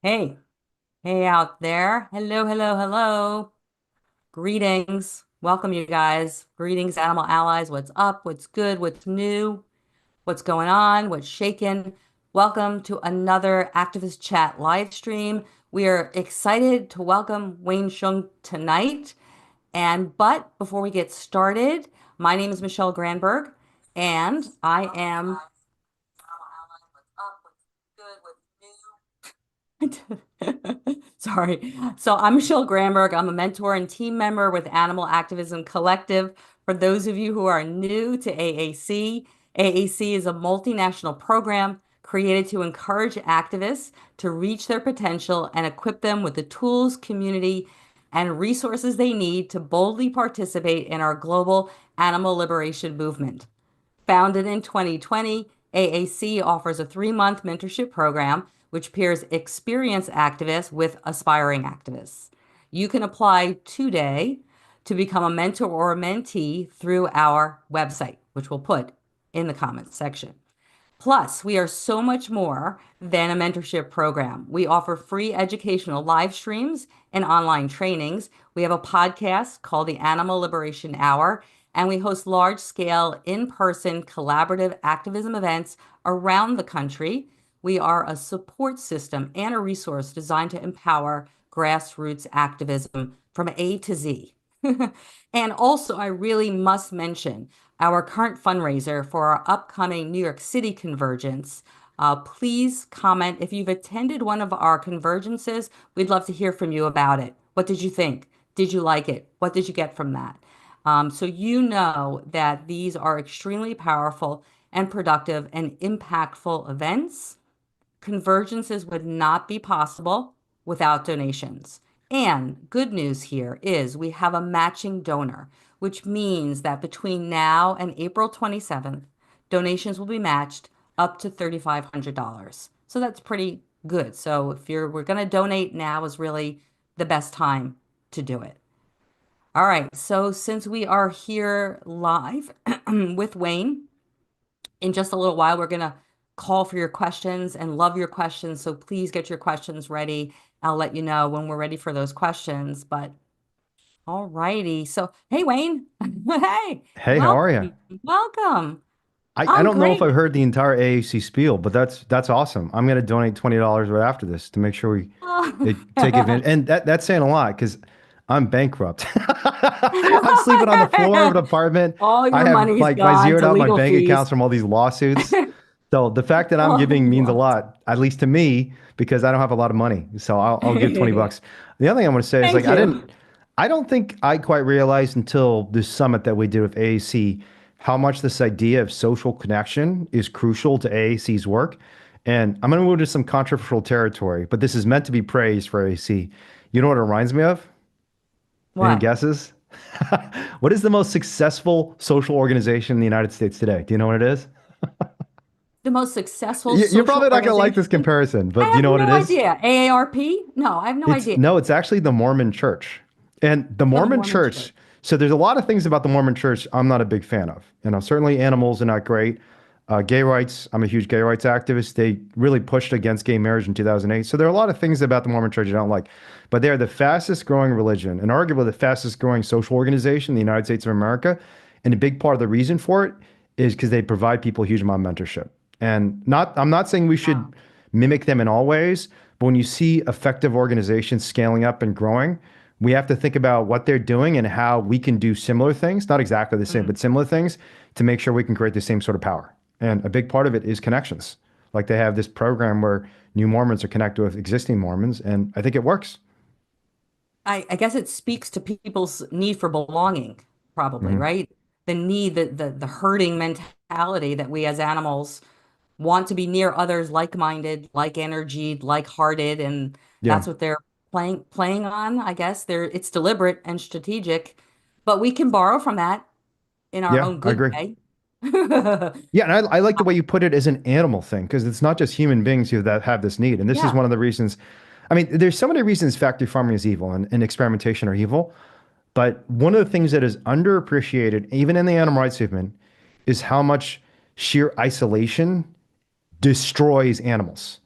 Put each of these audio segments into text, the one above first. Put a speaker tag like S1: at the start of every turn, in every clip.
S1: Hey, hey out there. Hello, hello, hello. Greetings. Welcome, you guys. Greetings, animal allies. What's up? What's good? What's new? What's going on? What's shaking? Welcome to another Activist Chat live stream. We are excited to welcome Wayne Hsiung tonight. But before we get started, my name is Michelle Granberg, and I am Sorry. So I'm Michelle Granberg. I'm a mentor and team member with Animal Activism Collective. For those of you who are new to AAC, AAC is a multinational program created to encourage activists to reach their potential and equip them with the tools, community, and resources they need to boldly participate in our global animal liberation movement. Founded in 2020, AAC offers a 3-month mentorship program which pairs experienced activists with aspiring activists. You can apply today to become a mentor or a mentee through our website, which we'll put in the comments section. Plus, we are so much more than a mentorship program. We offer free educational live streams and online trainings. We have a podcast called the Animal Liberation Hour, and we host large-scale, in-person, collaborative activism events around the country. We are a support system and a resource designed to empower grassroots activism from A to Z. And also, I really must mention our current fundraiser for our upcoming New York City convergence. Please comment if you've attended one of our convergences. We'd love to hear from you about it. What did you think? Did you like it? What did you get from that? So you know that these are extremely powerful and productive and impactful events. Convergences would not be possible without donations. And good news here is we have a matching donor, which means that between now and April 27th, donations will be matched up to $3,500. So that's pretty good. So if we're going to donate, now is really the best time to do it. All right. So since we are here live with Wayne, in just a little while, we're going to call for your questions and love your questions. So please get your questions ready. I'll let you know when we're ready for those questions. But all righty. So, hey, Wayne. Hey,
S2: Hey, how are you?
S1: welcome. Welcome.
S2: I
S1: I'm
S2: don't know if
S1: great.
S2: I've heard the entire AAC spiel, but that's awesome. I'm gonna donate $20 right after this to make sure we take advantage. And that's saying a lot because I'm bankrupt. I'm sleeping on the floor of an apartment.
S1: All
S2: I
S1: your
S2: have
S1: money's
S2: like I
S1: gone
S2: zeroed
S1: to
S2: out my
S1: legal
S2: bank
S1: fees.
S2: accounts from all these lawsuits. So the fact that I'm
S1: Oh,
S2: giving means a
S1: what?
S2: lot, at least to me, because I don't have a lot of money. So I'll give 20 bucks. The other thing I want to say is
S1: Thank
S2: like
S1: you.
S2: I don't think I quite realized until this summit that we did with AAC how much this idea of social connection is crucial to AAC's work. And I'm going to move to some controversial territory, but this is meant to be praised for AAC. You know what it reminds me of? Any
S1: What?
S2: guesses? What is the most successful social organization in the United States today? Do you know what it is?
S1: The most successful
S2: You're
S1: social
S2: probably not going to like this
S1: organization?
S2: comparison,
S1: I
S2: but do you
S1: have
S2: know what it
S1: no
S2: is?
S1: idea. AARP? No, I have no
S2: It's
S1: idea.
S2: no, it's actually the Mormon Church. And the
S1: Oh, the
S2: Mormon
S1: Mormon Church.
S2: Church, so there's a lot of things about the Mormon Church I'm not a big fan of. Certainly animals are not great. Gay rights, I'm a huge gay rights activist. They really pushed against gay marriage in 2008. So there are a lot of things about the Mormon Church I don't like. But they're the fastest growing religion and arguably the fastest growing social organization in the United States of America. And a big part of the reason for it is because they provide people a huge amount of mentorship. I'm not saying we should
S1: Wow.
S2: mimic them in all ways, but when you see effective organizations scaling up and growing, we have to think about what they're doing and how we can do similar things, not exactly the same,
S1: Mm.
S2: but similar things to make sure we can create the same sort of power. And a big part of it is connections. Like they have this program where new Mormons are connected with existing Mormons, and I think it works.
S1: I guess it speaks to people's need for belonging, probably,
S2: Hmm.
S1: right? The need, the herding mentality that we as animals want to be near others like-minded, like-energied, like-hearted, and
S2: Yeah.
S1: that's what they're playing on, I guess. It's deliberate and strategic, but we can borrow from that in our
S2: Yeah,
S1: own
S2: I
S1: good
S2: agree.
S1: way.
S2: Yeah, and I like the way you put it as an animal thing because it's not just human beings who that have this need. And this is
S1: Yeah.
S2: one of the reasons. I mean, there's so many reasons factory farming is evil and experimentation are evil. But one of the things that is underappreciated, even in the animal rights movement, is how much sheer isolation destroys animals.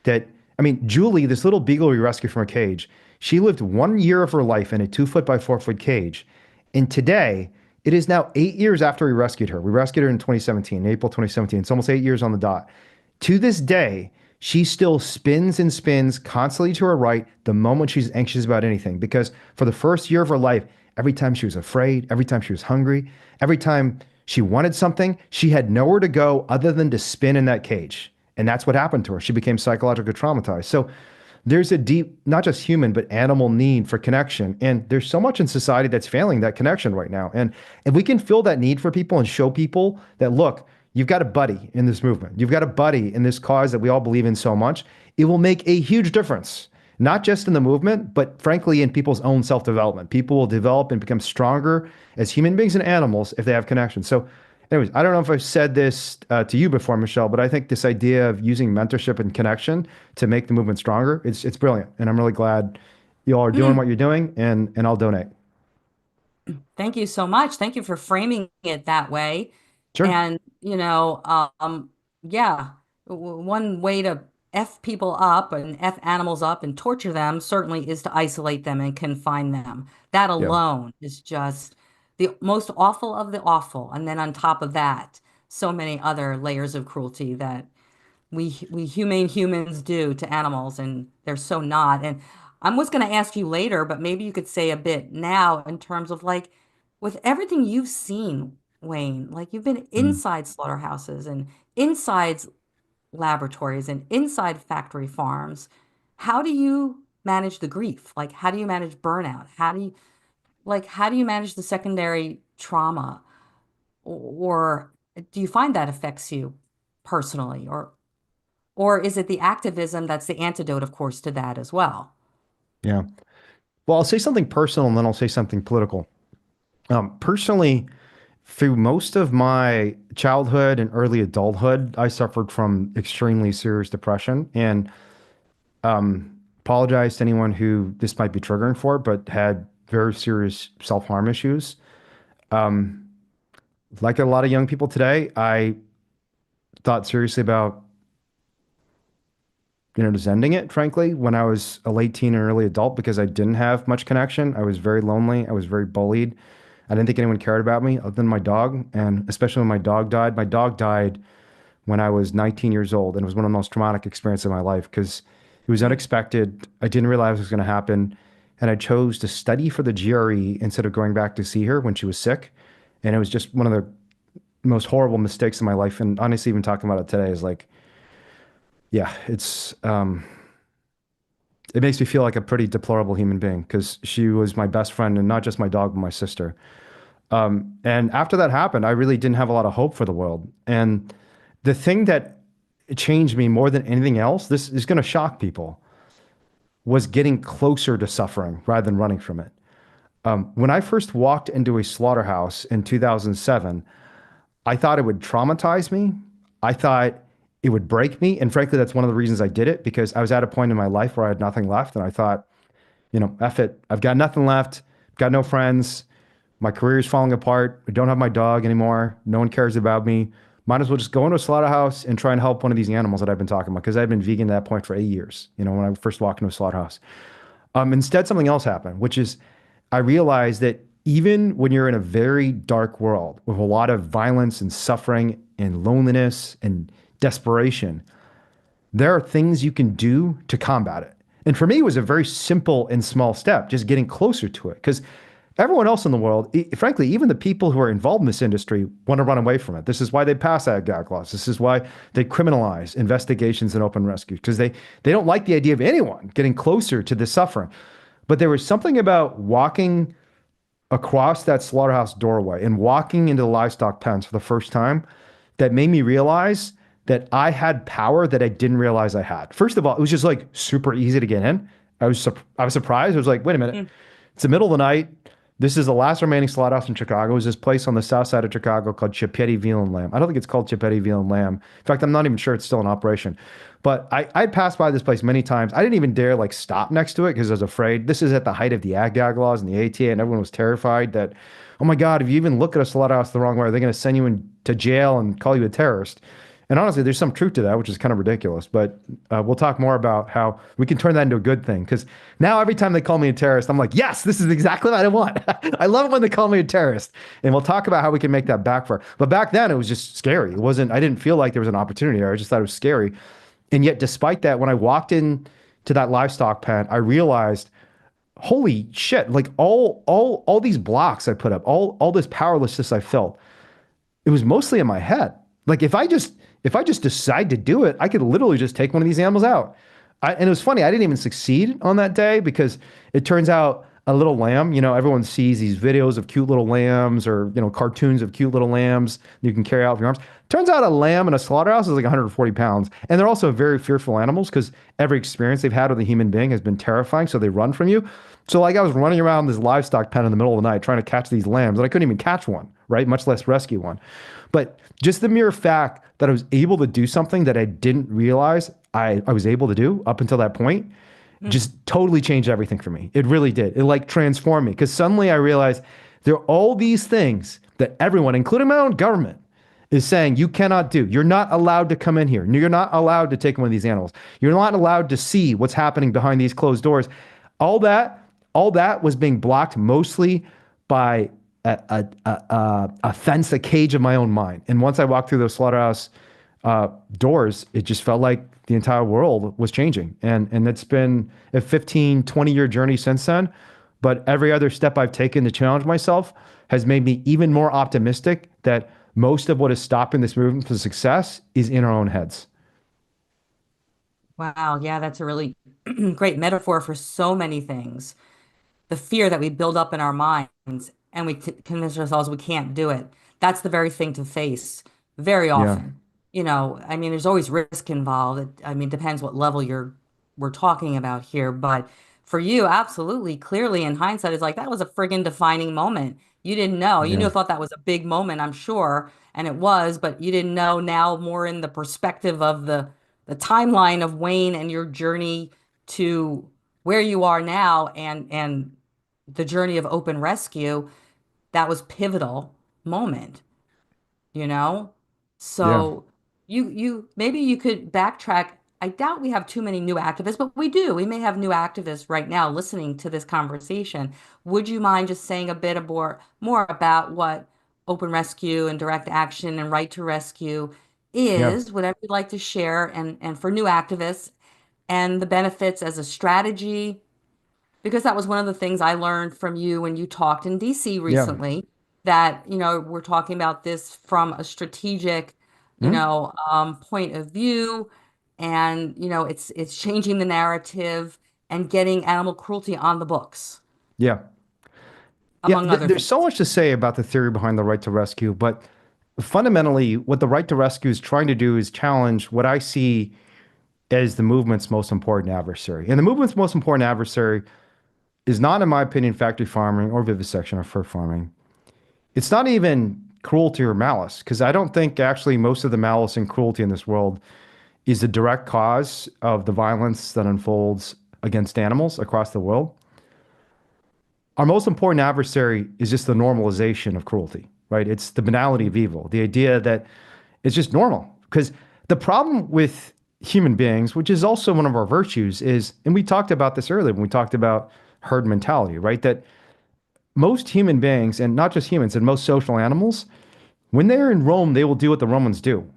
S2: That I mean, Julie, this little beagle we rescued from a cage, she lived 1 year of her life in a 2 foot by 4 foot cage. And today, it is now 8 years after we rescued her. We rescued her in 2017, April 2017. It's almost 8 years on the dot. To this day, she still spins and spins constantly to her right the moment she's anxious about anything. Because for the first year of her life, every time she was afraid, every time she was hungry, every time she wanted something, she had nowhere to go other than to spin in that cage. And that's what happened to her. She became psychologically traumatized. So there's a deep, not just human, but animal need for connection. And there's so much in society that's failing that connection right now. And if we can fill that need for people and show people that, look, you've got a buddy in this movement, you've got a buddy in this cause that we all believe in so much, it will make a huge difference, not just in the movement, but frankly, in people's own self-development. People will develop and become stronger as human beings and animals if they have connection. So anyways, I don't know if I've said this to you before, Michelle, but I think this idea of using mentorship and connection to make the movement stronger, it's brilliant. And I'm really glad you all are doing what you're doing, and I'll donate.
S1: Thank you so much. Thank you for framing it that way.
S2: Sure.
S1: And, yeah, one way to F people up and F animals up and torture them certainly is to isolate them and confine them. That
S2: Yeah.
S1: alone is just the most awful of the awful. And then on top of that, so many other layers of cruelty that we humane humans do to animals, and they're so not. And I was going to ask you later, but maybe you could say a bit now in terms of like, with everything you've seen, Wayne, like you've been
S2: Mm.
S1: inside slaughterhouses and inside laboratories and inside factory farms. How do you manage the grief? Like, how do you manage burnout? How do you manage the secondary trauma? Or do you find that affects you personally? Or is it the activism that's the antidote, of course, to that as well?
S2: Yeah. Well, I'll say something personal and then I'll say something political. Personally, through most of my childhood and early adulthood, I suffered from extremely serious depression, and apologize to anyone who this might be triggering for, but had very serious self-harm issues. Like a lot of young people today, I thought seriously about, just ending it, frankly, when I was a late teen and early adult because I didn't have much connection. I was very lonely. I was very bullied. I didn't think anyone cared about me other than my dog. And especially when my dog died. My dog died when I was 19 years old. And it was one of the most traumatic experiences of my life because it was unexpected. I didn't realize it was going to happen. And I chose to study for the GRE instead of going back to see her when she was sick. And it was just one of the most horrible mistakes in my life. And honestly, even talking about it today is like, yeah, it makes me feel like a pretty deplorable human being because she was my best friend and not just my dog, but my sister. And after that happened, I really didn't have a lot of hope for the world. And the thing that changed me more than anything else, this is going to shock people, was getting closer to suffering rather than running from it. When I first walked into a slaughterhouse in 2007, I thought it would traumatize me. I thought it would break me. And frankly, that's one of the reasons I did it because I was at a point in my life where I had nothing left. And I thought, F it. I've got nothing left. Got no friends. My career is falling apart. I don't have my dog anymore. No one cares about me. Might as well just go into a slaughterhouse and try and help one of these animals that I've been talking about because I've been vegan at that point for 8 years, when I first walked into a slaughterhouse. Instead, something else happened, which is I realized that even when you're in a very dark world with a lot of violence and suffering and loneliness and desperation, there are things you can do to combat it. And for me, it was a very simple and small step, just getting closer to it. Because everyone else in the world, frankly, even the people who are involved in this industry want to run away from it. This is why they pass ag laws. This is why they criminalize investigations and open rescues, because they don't like the idea of anyone getting closer to the suffering. But there was something about walking across that slaughterhouse doorway and walking into the livestock pens for the first time that made me realize that I had power that I didn't realize I had. First of all, it was just like super easy to get in. I was surprised. I was like, wait a minute. It's the middle of the night. This is the last remaining slaughterhouse in Chicago. It was this place on the south side of Chicago called Chipetti Veal and Lamb. I don't think it's called Chipetti Veal and Lamb. In fact, I'm not even sure it's still in operation. But I passed by this place many times. I didn't even dare like stop next to it because I was afraid. This is at the height of the ag laws and the ATA, and everyone was terrified that, oh my God, if you even look at a slaughterhouse the wrong way, they're going to send you into jail and call you a terrorist. And honestly, there's some truth to that, which is kind of ridiculous. But we'll talk more about how we can turn that into a good thing. Because now every time they call me a terrorist, I'm like, yes, this is exactly what I want. I love it when they call me a terrorist. And we'll talk about how we can make that backfire. But back then, it was just scary. It wasn't, I didn't feel like there was an opportunity there. I just thought it was scary. And yet, despite that, when I walked in to that livestock pen, I realized, holy shit, like all these blocks I put up, all this powerlessness I felt, it was mostly in my head. Like if I just decide to do it, I could literally just take one of these animals out. And it was funny, I didn't even succeed on that day because it turns out a little lamb, everyone sees these videos of cute little lambs or, cartoons of cute little lambs you can carry out with your arms. Turns out a lamb in a slaughterhouse is like 140 pounds. And they're also very fearful animals because every experience they've had with a human being has been terrifying. So they run from you. So like I was running around this livestock pen in the middle of the night trying to catch these lambs and I couldn't even catch one, right? Much less rescue one. But just the mere fact that I was able to do something that I didn't realize I was able to do up until that point just totally changed everything for me. It really did. It like transformed me because suddenly I realized there are all these things that everyone, including my own government, is saying you cannot do. You're not allowed to come in here. You're not allowed to take one of these animals. You're not allowed to see what's happening behind these closed doors. All that was being blocked mostly by a fence, a cage of my own mind. And once I walked through those slaughterhouse doors, it just felt like the entire world was changing. And it's been a 15, 20-year journey since then. But every other step I've taken to challenge myself has made me even more optimistic that most of what is stopping this movement for success is in our own heads.
S1: Wow, yeah, that's a really great metaphor for so many things. The fear that we build up in our minds and we convince ourselves we can't do it. That's the very thing to face very
S2: Yeah.
S1: often. I mean, there's always risk involved. I mean, depends what level we're talking about here. But for you, absolutely, clearly in hindsight, it's like that was a friggin' defining moment. You didn't know. You
S2: Yeah.
S1: knew thought that was a big moment, I'm sure, and it was, but you didn't know now more in the perspective of the timeline of Wayne and your journey to where you are now and the journey of open rescue, that was pivotal moment, you know?
S2: Yeah.
S1: So you maybe you could backtrack. I doubt we have too many new activists, but we do. We may have new activists right now listening to this conversation. Would you mind just saying a bit more about what open rescue and direct action and right to rescue
S2: Yeah.
S1: is, whatever you'd like to share, and for new activists and the benefits as a strategy, because that was one of the things I learned from you when you talked in DC
S2: Yeah.
S1: recently, that, we're talking about this from a strategic,
S2: Mhm.
S1: point of view. And, it's changing the narrative and getting animal cruelty on the books,
S2: Yeah. Yeah.
S1: among other
S2: There's so
S1: things.
S2: much to say about the theory behind the right to rescue, but fundamentally, what the right to rescue is trying to do is challenge what I see as the movement's most important adversary. And the movement's most important adversary is not, in my opinion, factory farming or vivisection or fur farming. It's not even cruelty or malice, because I don't think actually most of the malice and cruelty in this world is the direct cause of the violence that unfolds against animals across the world. Our most important adversary is just the normalization of cruelty, right? It's the banality of evil, the idea that it's just normal. Because the problem with human beings, which is also one of our virtues, is, and we talked about this earlier when we talked about herd mentality, right? That most human beings, and not just humans, and most social animals, when they're in Rome, they will do what the Romans do.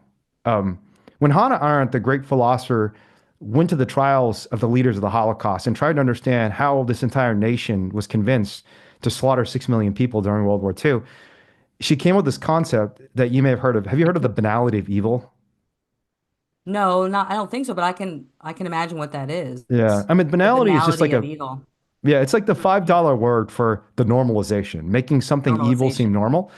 S2: Um, when Hannah Arendt, the great philosopher, went to the trials of the leaders of the Holocaust and tried to understand how this entire nation was convinced to slaughter 6 million people during World War II, she came with this concept that you may have heard of. Have you heard of the banality of evil?
S1: No, I don't think so, but I can imagine what that is.
S2: Yeah. I mean,
S1: The
S2: banality is just
S1: banality
S2: like
S1: of
S2: a,
S1: evil,
S2: yeah, it's like the $5 word for the normalization, making something evil seem
S1: normalization.
S2: normal.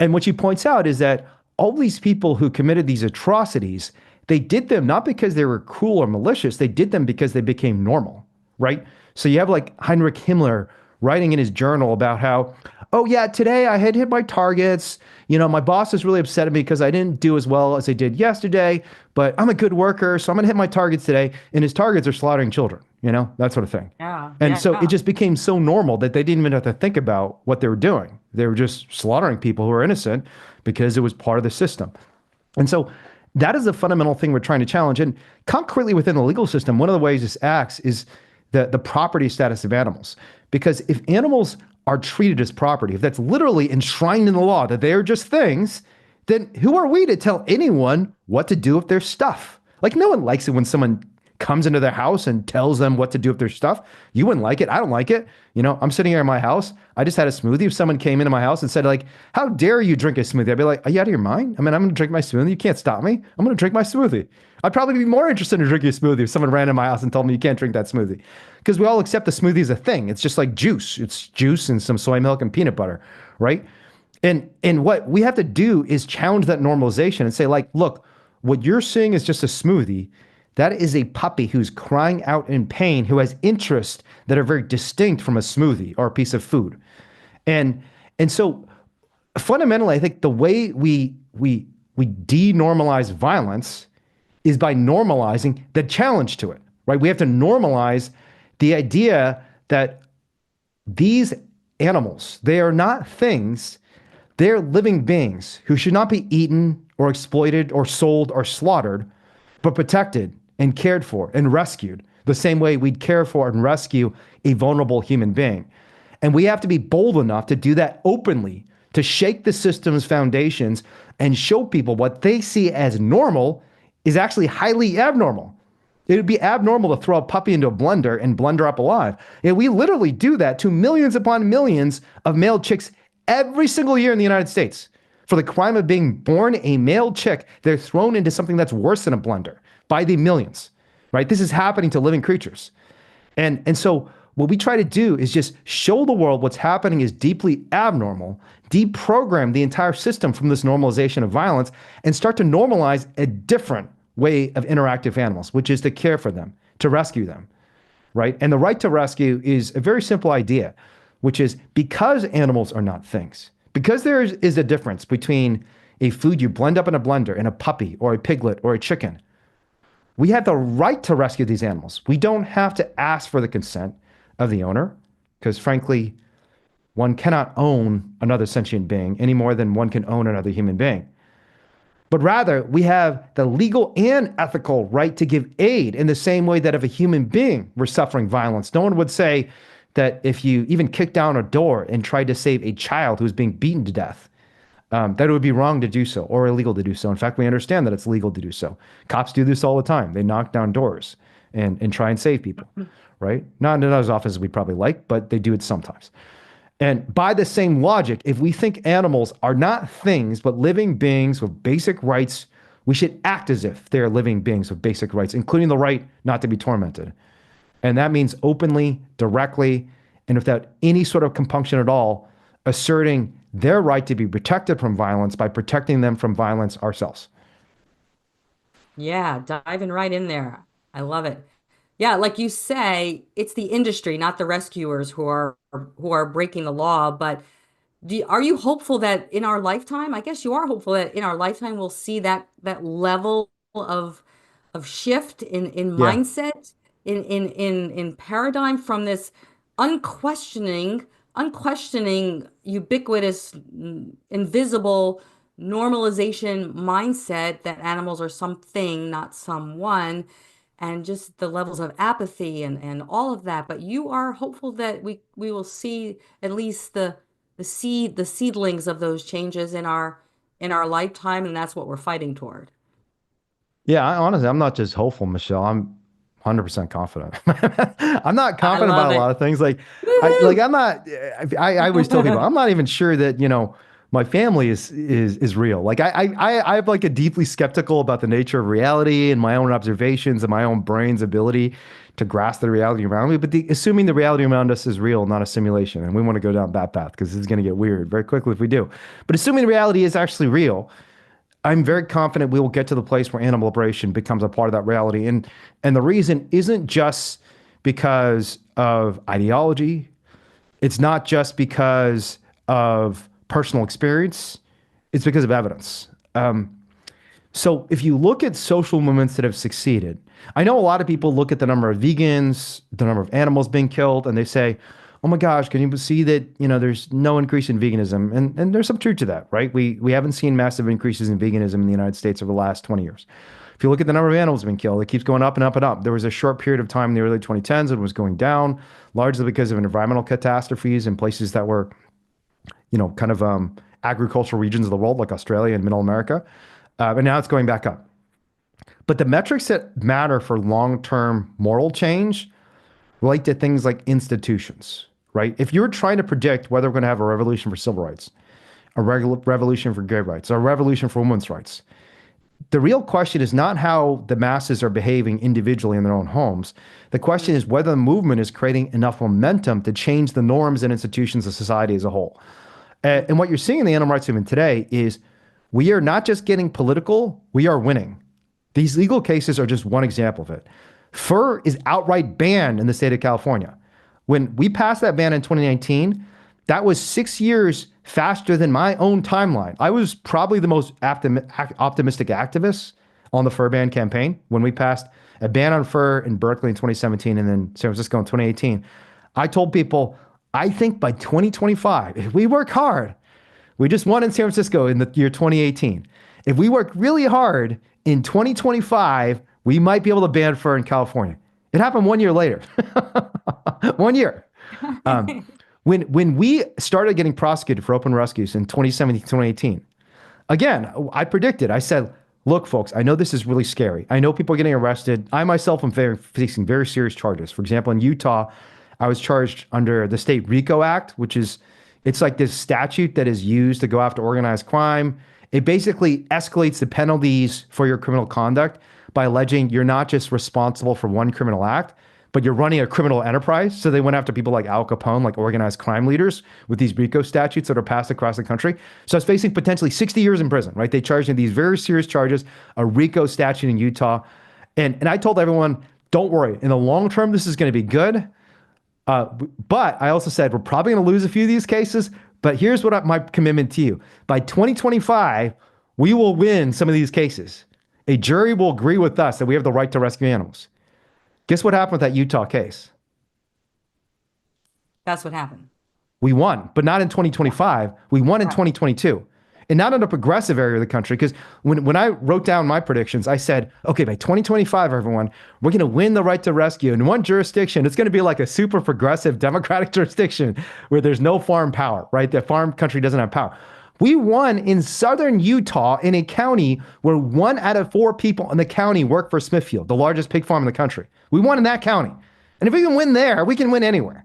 S2: And what she points out is that all these people who committed these atrocities, they did them not because they were cruel or malicious, they did them because they became normal, right? So you have like Heinrich Himmler writing in his journal about how, oh yeah, today I had hit my targets. My boss is really upset at me because I didn't do as well as I did yesterday, but I'm a good worker, so I'm gonna hit my targets today. And his targets are slaughtering children, that sort of thing.
S1: Yeah,
S2: And so it
S1: yeah.
S2: just became so normal that they didn't even have to think about what they were doing. They were just slaughtering people who were innocent because it was part of the system. And so that is the fundamental thing we're trying to challenge. And concretely within the legal system, one of the ways this acts is the property status of animals. Because if animals are treated as property, if that's literally enshrined in the law that they are just things, then who are we to tell anyone what to do with their stuff? Like, no one likes it when someone comes into their house and tells them what to do with their stuff. You wouldn't like it. I don't like it. You know, I'm sitting here in my house. I just had a smoothie. If someone came into my house and said, like, how dare you drink a smoothie? I'd be like, are you out of your mind? I mean, I'm going to drink my smoothie. You can't stop me. I'm going to drink my smoothie. I'd probably be more interested in drinking a smoothie if someone ran in my house and told me you can't drink that smoothie. Because we all accept the smoothie as a thing. It's just like juice. It's juice and some soy milk and peanut butter, right? And what we have to do is challenge that normalization and say, like, look, what you're seeing is just a smoothie. That is a puppy who's crying out in pain, who has interests that are very distinct from a smoothie or a piece of food. And so fundamentally, I think the way we denormalize violence is by normalizing the challenge to it, right? We have to normalize the idea that these animals, they are not things, they're living beings who should not be eaten or exploited or sold or slaughtered, but protected and cared for and rescued the same way we'd care for and rescue a vulnerable human being. And we have to be bold enough to do that openly, to shake the system's foundations and show people what they see as normal is actually highly abnormal. It would be abnormal to throw a puppy into a blender and blender up alive. And we literally do that to millions upon millions of male chicks every single year in the United States. For the crime of being born a male chick, they're thrown into something that's worse than a blender by the millions, right? This is happening to living creatures. And so what we try to do is just show the world what's happening is deeply abnormal, deprogram the entire system from this normalization of violence, and start to normalize a different way of interacting with animals, which is to care for them, to rescue them, right? And the right to rescue is a very simple idea, which is because animals are not things, because there is a difference between a food you blend up in a blender and a puppy or a piglet or a chicken, we have the right to rescue these animals. We don't have to ask for the consent of the owner, because frankly, one cannot own another sentient being any more than one can own another human being. But rather, we have the legal and ethical right to give aid in the same way that if a human being were suffering violence, no one would say that if you even kicked down a door and tried to save a child who's being beaten to death, that it would be wrong to do so or illegal to do so. In fact, we understand that it's legal to do so. Cops do this all the time. They knock down doors and try and save people, right? Not as often as we'd probably like, but they do it sometimes. And by the same logic, if we think animals are not things, but living beings with basic rights, we should act as if they're living beings with basic rights, including the right not to be tormented. And that means openly, directly, and without any sort of compunction at all, asserting their right to be protected from violence by protecting them from violence ourselves.
S1: Yeah, diving right in there. I love it. Yeah, like you say, it's the industry, not the rescuers who are breaking the law. But are you hopeful that in our lifetime, I guess you are hopeful that in our lifetime we'll see that level of shift in
S2: Yeah.
S1: mindset, in paradigm from this unquestioning, ubiquitous, invisible normalization mindset that animals are something, not someone, and just the levels of apathy and all of that. But you are hopeful that we will see at least the seedlings of those changes in our lifetime, and that's what we're fighting toward.
S2: Yeah, honestly, I'm not just hopeful, Michelle. I'm 100% confident. I'm not
S1: I
S2: confident about
S1: love
S2: a lot
S1: it.
S2: of things. Like,
S1: Woohoo!
S2: I'm not. I always tell people I'm not even sure that my family is real. Like, I have like a deeply skeptical about the nature of reality and my own observations and my own brain's ability to grasp the reality around me. But assuming the reality around us is real, not a simulation, and we want to go down that path because this is going to get weird very quickly if we do. But assuming reality is actually real, I'm very confident we will get to the place where animal liberation becomes a part of that reality. And the reason isn't just because of ideology. It's not just because of personal experience. It's because of evidence. So if you look at social movements that have succeeded, I know a lot of people look at the number of vegans, the number of animals being killed, and they say, oh my gosh, can you see that, there's no increase in veganism? And there's some truth to that, right? We haven't seen massive increases in veganism in the United States over the last 20 years. If you look at the number of animals being killed, it keeps going up and up and up. There was a short period of time in the early 2010s it was going down, largely because of environmental catastrophes in places that were, kind of agricultural regions of the world, like Australia and Middle America. And now it's going back up. But the metrics that matter for long-term moral change relate to things like institutions, right? If you're trying to predict whether we're going to have a revolution for civil rights, a revolution for gay rights, a revolution for women's rights, the real question is not how the masses are behaving individually in their own homes. The question is whether the movement is creating enough momentum to change the norms and institutions of society as a whole. And what you're seeing in the animal rights movement today is we are not just getting political, we are winning. These legal cases are just one example of it. Fur is outright banned in the state of California. When we passed that ban in 2019, that was 6 years faster than my own timeline. I was probably the most optimistic activist on the fur ban campaign when we passed a ban on fur in Berkeley in 2017 and then San Francisco in 2018. I told people, I think by 2025, if we work hard, we just won in San Francisco in the year 2018. If we work really hard in 2025, we might be able to ban fur in California. It happened 1 year later. 1 year. When we started getting prosecuted for open rescues in 2017, 2018, again, I predicted, I said, look, folks, I know this is really scary. I know people are getting arrested. I myself am facing very serious charges. For example, in Utah, I was charged under the state RICO Act, it's like this statute that is used to go after organized crime. It basically escalates the penalties for your criminal conduct by alleging you're not just responsible for one criminal act, but you're running a criminal enterprise. So they went after people like Al Capone, like organized crime leaders, with these RICO statutes that are passed across the country. So it's facing potentially 60 years in prison, right? They charged him these very serious charges, a RICO statute in Utah. And I told everyone, don't worry. In the long term, this is going to be good. But I also said, we're probably going to lose a few of these cases. But here's my commitment to you. By 2025, we will win some of these cases. A jury will agree with us that we have the right to rescue animals. Guess what happened with that Utah case?
S1: That's what happened.
S2: We won, but not in 2025. We won in 2022. And not in a progressive area of the country, because when I wrote down my predictions, I said, okay, by 2025, everyone, we're going to win the right to rescue. In one jurisdiction, it's going to be like a super progressive democratic jurisdiction where there's no farm power, right? The farm country doesn't have power. We won in southern Utah in a county where 1 out of 4 people in the county work for Smithfield, the largest pig farm in the country. We won in that county. And if we can win there, we can win anywhere,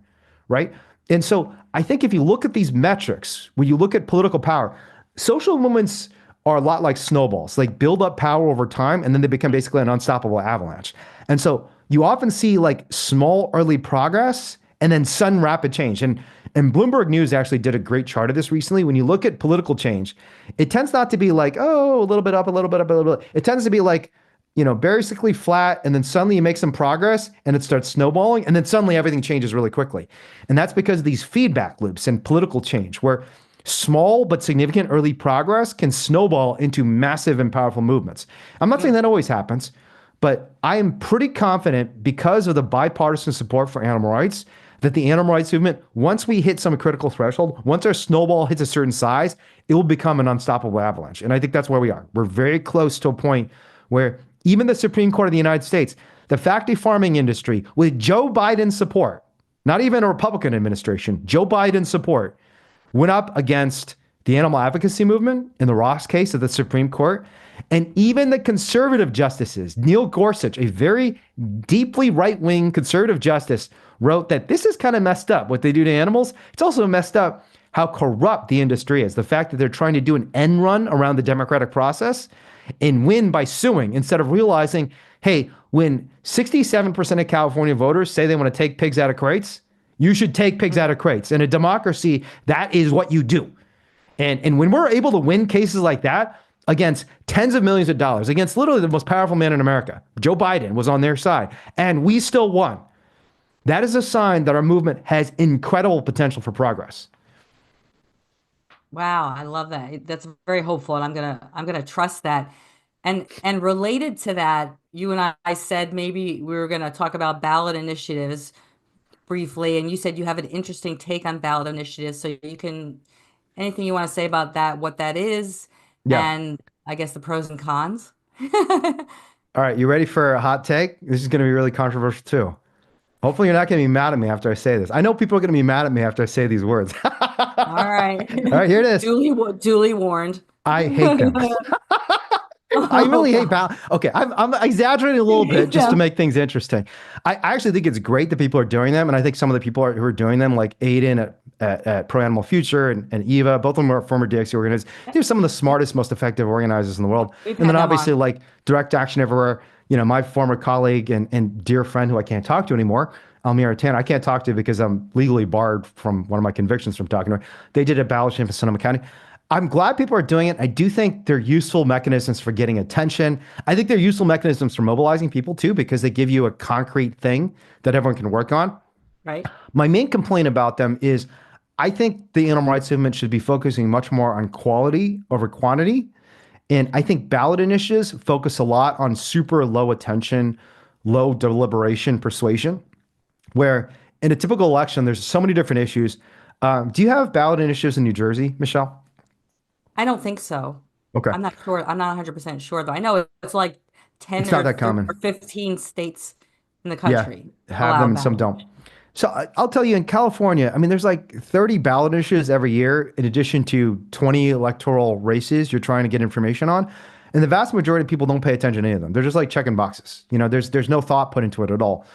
S2: right? And so I think if you look at these metrics, when you look at political power, social movements are a lot like snowballs. They build up power over time, and then they become basically an unstoppable avalanche. And so you often see like small early progress and then sudden rapid change. And Bloomberg News actually did a great chart of this recently. When you look at political change, it tends not to be like, oh, a little bit up, a little bit up, a little bit. It tends to be like, basically flat, and then suddenly you make some progress and it starts snowballing, and then suddenly everything changes really quickly. And that's because of these feedback loops and political change, where small but significant early progress can snowball into massive and powerful movements. I'm not saying that always happens, but I am pretty confident because of the bipartisan support for animal rights that the animal rights movement, once we hit some critical threshold, once our snowball hits a certain size, it will become an unstoppable avalanche. And I think that's where we are. We're very close to a point where even the Supreme Court of the United States, the factory farming industry, with Joe Biden's support, not even a Republican administration, Joe Biden's support, went up against the animal advocacy movement in the Ross case of the Supreme Court. And even the conservative justices, Neil Gorsuch, a very deeply right-wing conservative justice, wrote that this is kind of messed up, what they do to animals. It's also messed up how corrupt the industry is. The fact that they're trying to do an end run around the democratic process and win by suing instead of realizing, hey, when 67% of California voters say they want to take pigs out of crates, you should take pigs out of crates. In a democracy, that is what you do. And when we're able to win cases like that against tens of millions of dollars, against literally the most powerful man in America, Joe Biden was on their side, and we still won, that is a sign that our movement has incredible potential for progress.
S1: Wow, I love that. That's very hopeful, and I'm gonna trust that. And related to that, you and I said maybe we were gonna talk about ballot initiatives briefly, and you said you have an interesting take on ballot initiatives. So you can, anything you want to say about that, what that is,
S2: Yeah.
S1: and I guess the pros and cons?
S2: All right, you ready for a hot take? This is going to be really controversial too. Hopefully, you're not going to be mad at me after I say this. I know people are going to be mad at me after I say these words.
S1: All right.
S2: All right, here it is.
S1: Duly warned.
S2: I hate them. I
S1: Oh
S2: really hate
S1: God.
S2: balance. Okay, I'm exaggerating a little bit just to
S1: Yeah.
S2: make things interesting. I actually think it's great that people are doing them, and I think some of the people who are doing them, like Aiden at Pro Animal Future and Eva, both of them are former DXC organizers. They're some of the smartest, most effective organizers in the world.
S1: We've
S2: And
S1: had
S2: then
S1: them
S2: obviously
S1: on.
S2: like Direct Action Everywhere, my former colleague and dear friend who I can't talk to anymore, Almira Tan, I can't talk to because I'm legally barred from one of my convictions from talking to her. They did a ballot champ in Sonoma County. I'm glad people are doing it. I do think they're useful mechanisms for getting attention. I think they're useful mechanisms for mobilizing people too, because they give you a concrete thing that everyone can work on.
S1: Right?
S2: My main complaint about them is I think the animal rights movement should be focusing much more on quality over quantity. And I think ballot initiatives focus a lot on super low attention, low deliberation persuasion, where in a typical election, there's so many different issues. Do you have ballot initiatives in New Jersey, Michelle?
S1: I don't think so.
S2: Okay.
S1: I'm not sure. I'm not 100% sure though. I know it's like 10
S2: It's not
S1: or
S2: that
S1: 13
S2: common.
S1: or 15 states in the
S2: Yeah,
S1: country
S2: have
S1: allow
S2: them and some
S1: ballot
S2: don't.
S1: initiatives.
S2: So I'll tell you in California, I mean, there's like 30 ballot initiatives every year, in addition to 20 electoral races you're trying to get information on. And the vast majority of people don't pay attention to any of them. They're just like checking boxes. There's no thought put into it at all.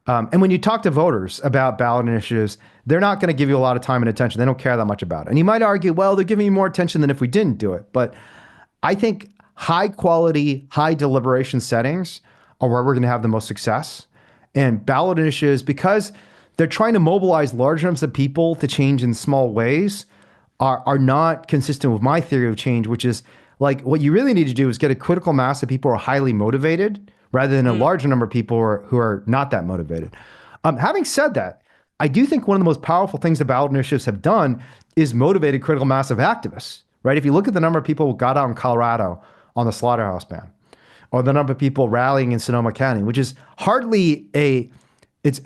S2: And when you talk to voters about ballot initiatives, they're not going to give you a lot of time and attention. They don't care that much about it. And you might argue, well, they're giving you more attention than if we didn't do it. But I think high quality, high deliberation settings are where we're going to have the most success. And ballot initiatives, because they're trying to mobilize large numbers of people to change in small ways, are not consistent with my theory of change, which is like what you really need to do is get a critical mass of people who are highly motivated rather than a
S1: Mm,
S2: larger number of people who are not that motivated. Having said that, I do think one of the most powerful things the ballot initiatives have done is motivated critical mass of activists, right? If you look at the number of people who got out in Colorado on the slaughterhouse ban, or the number of people rallying in Sonoma County, which is hardly it's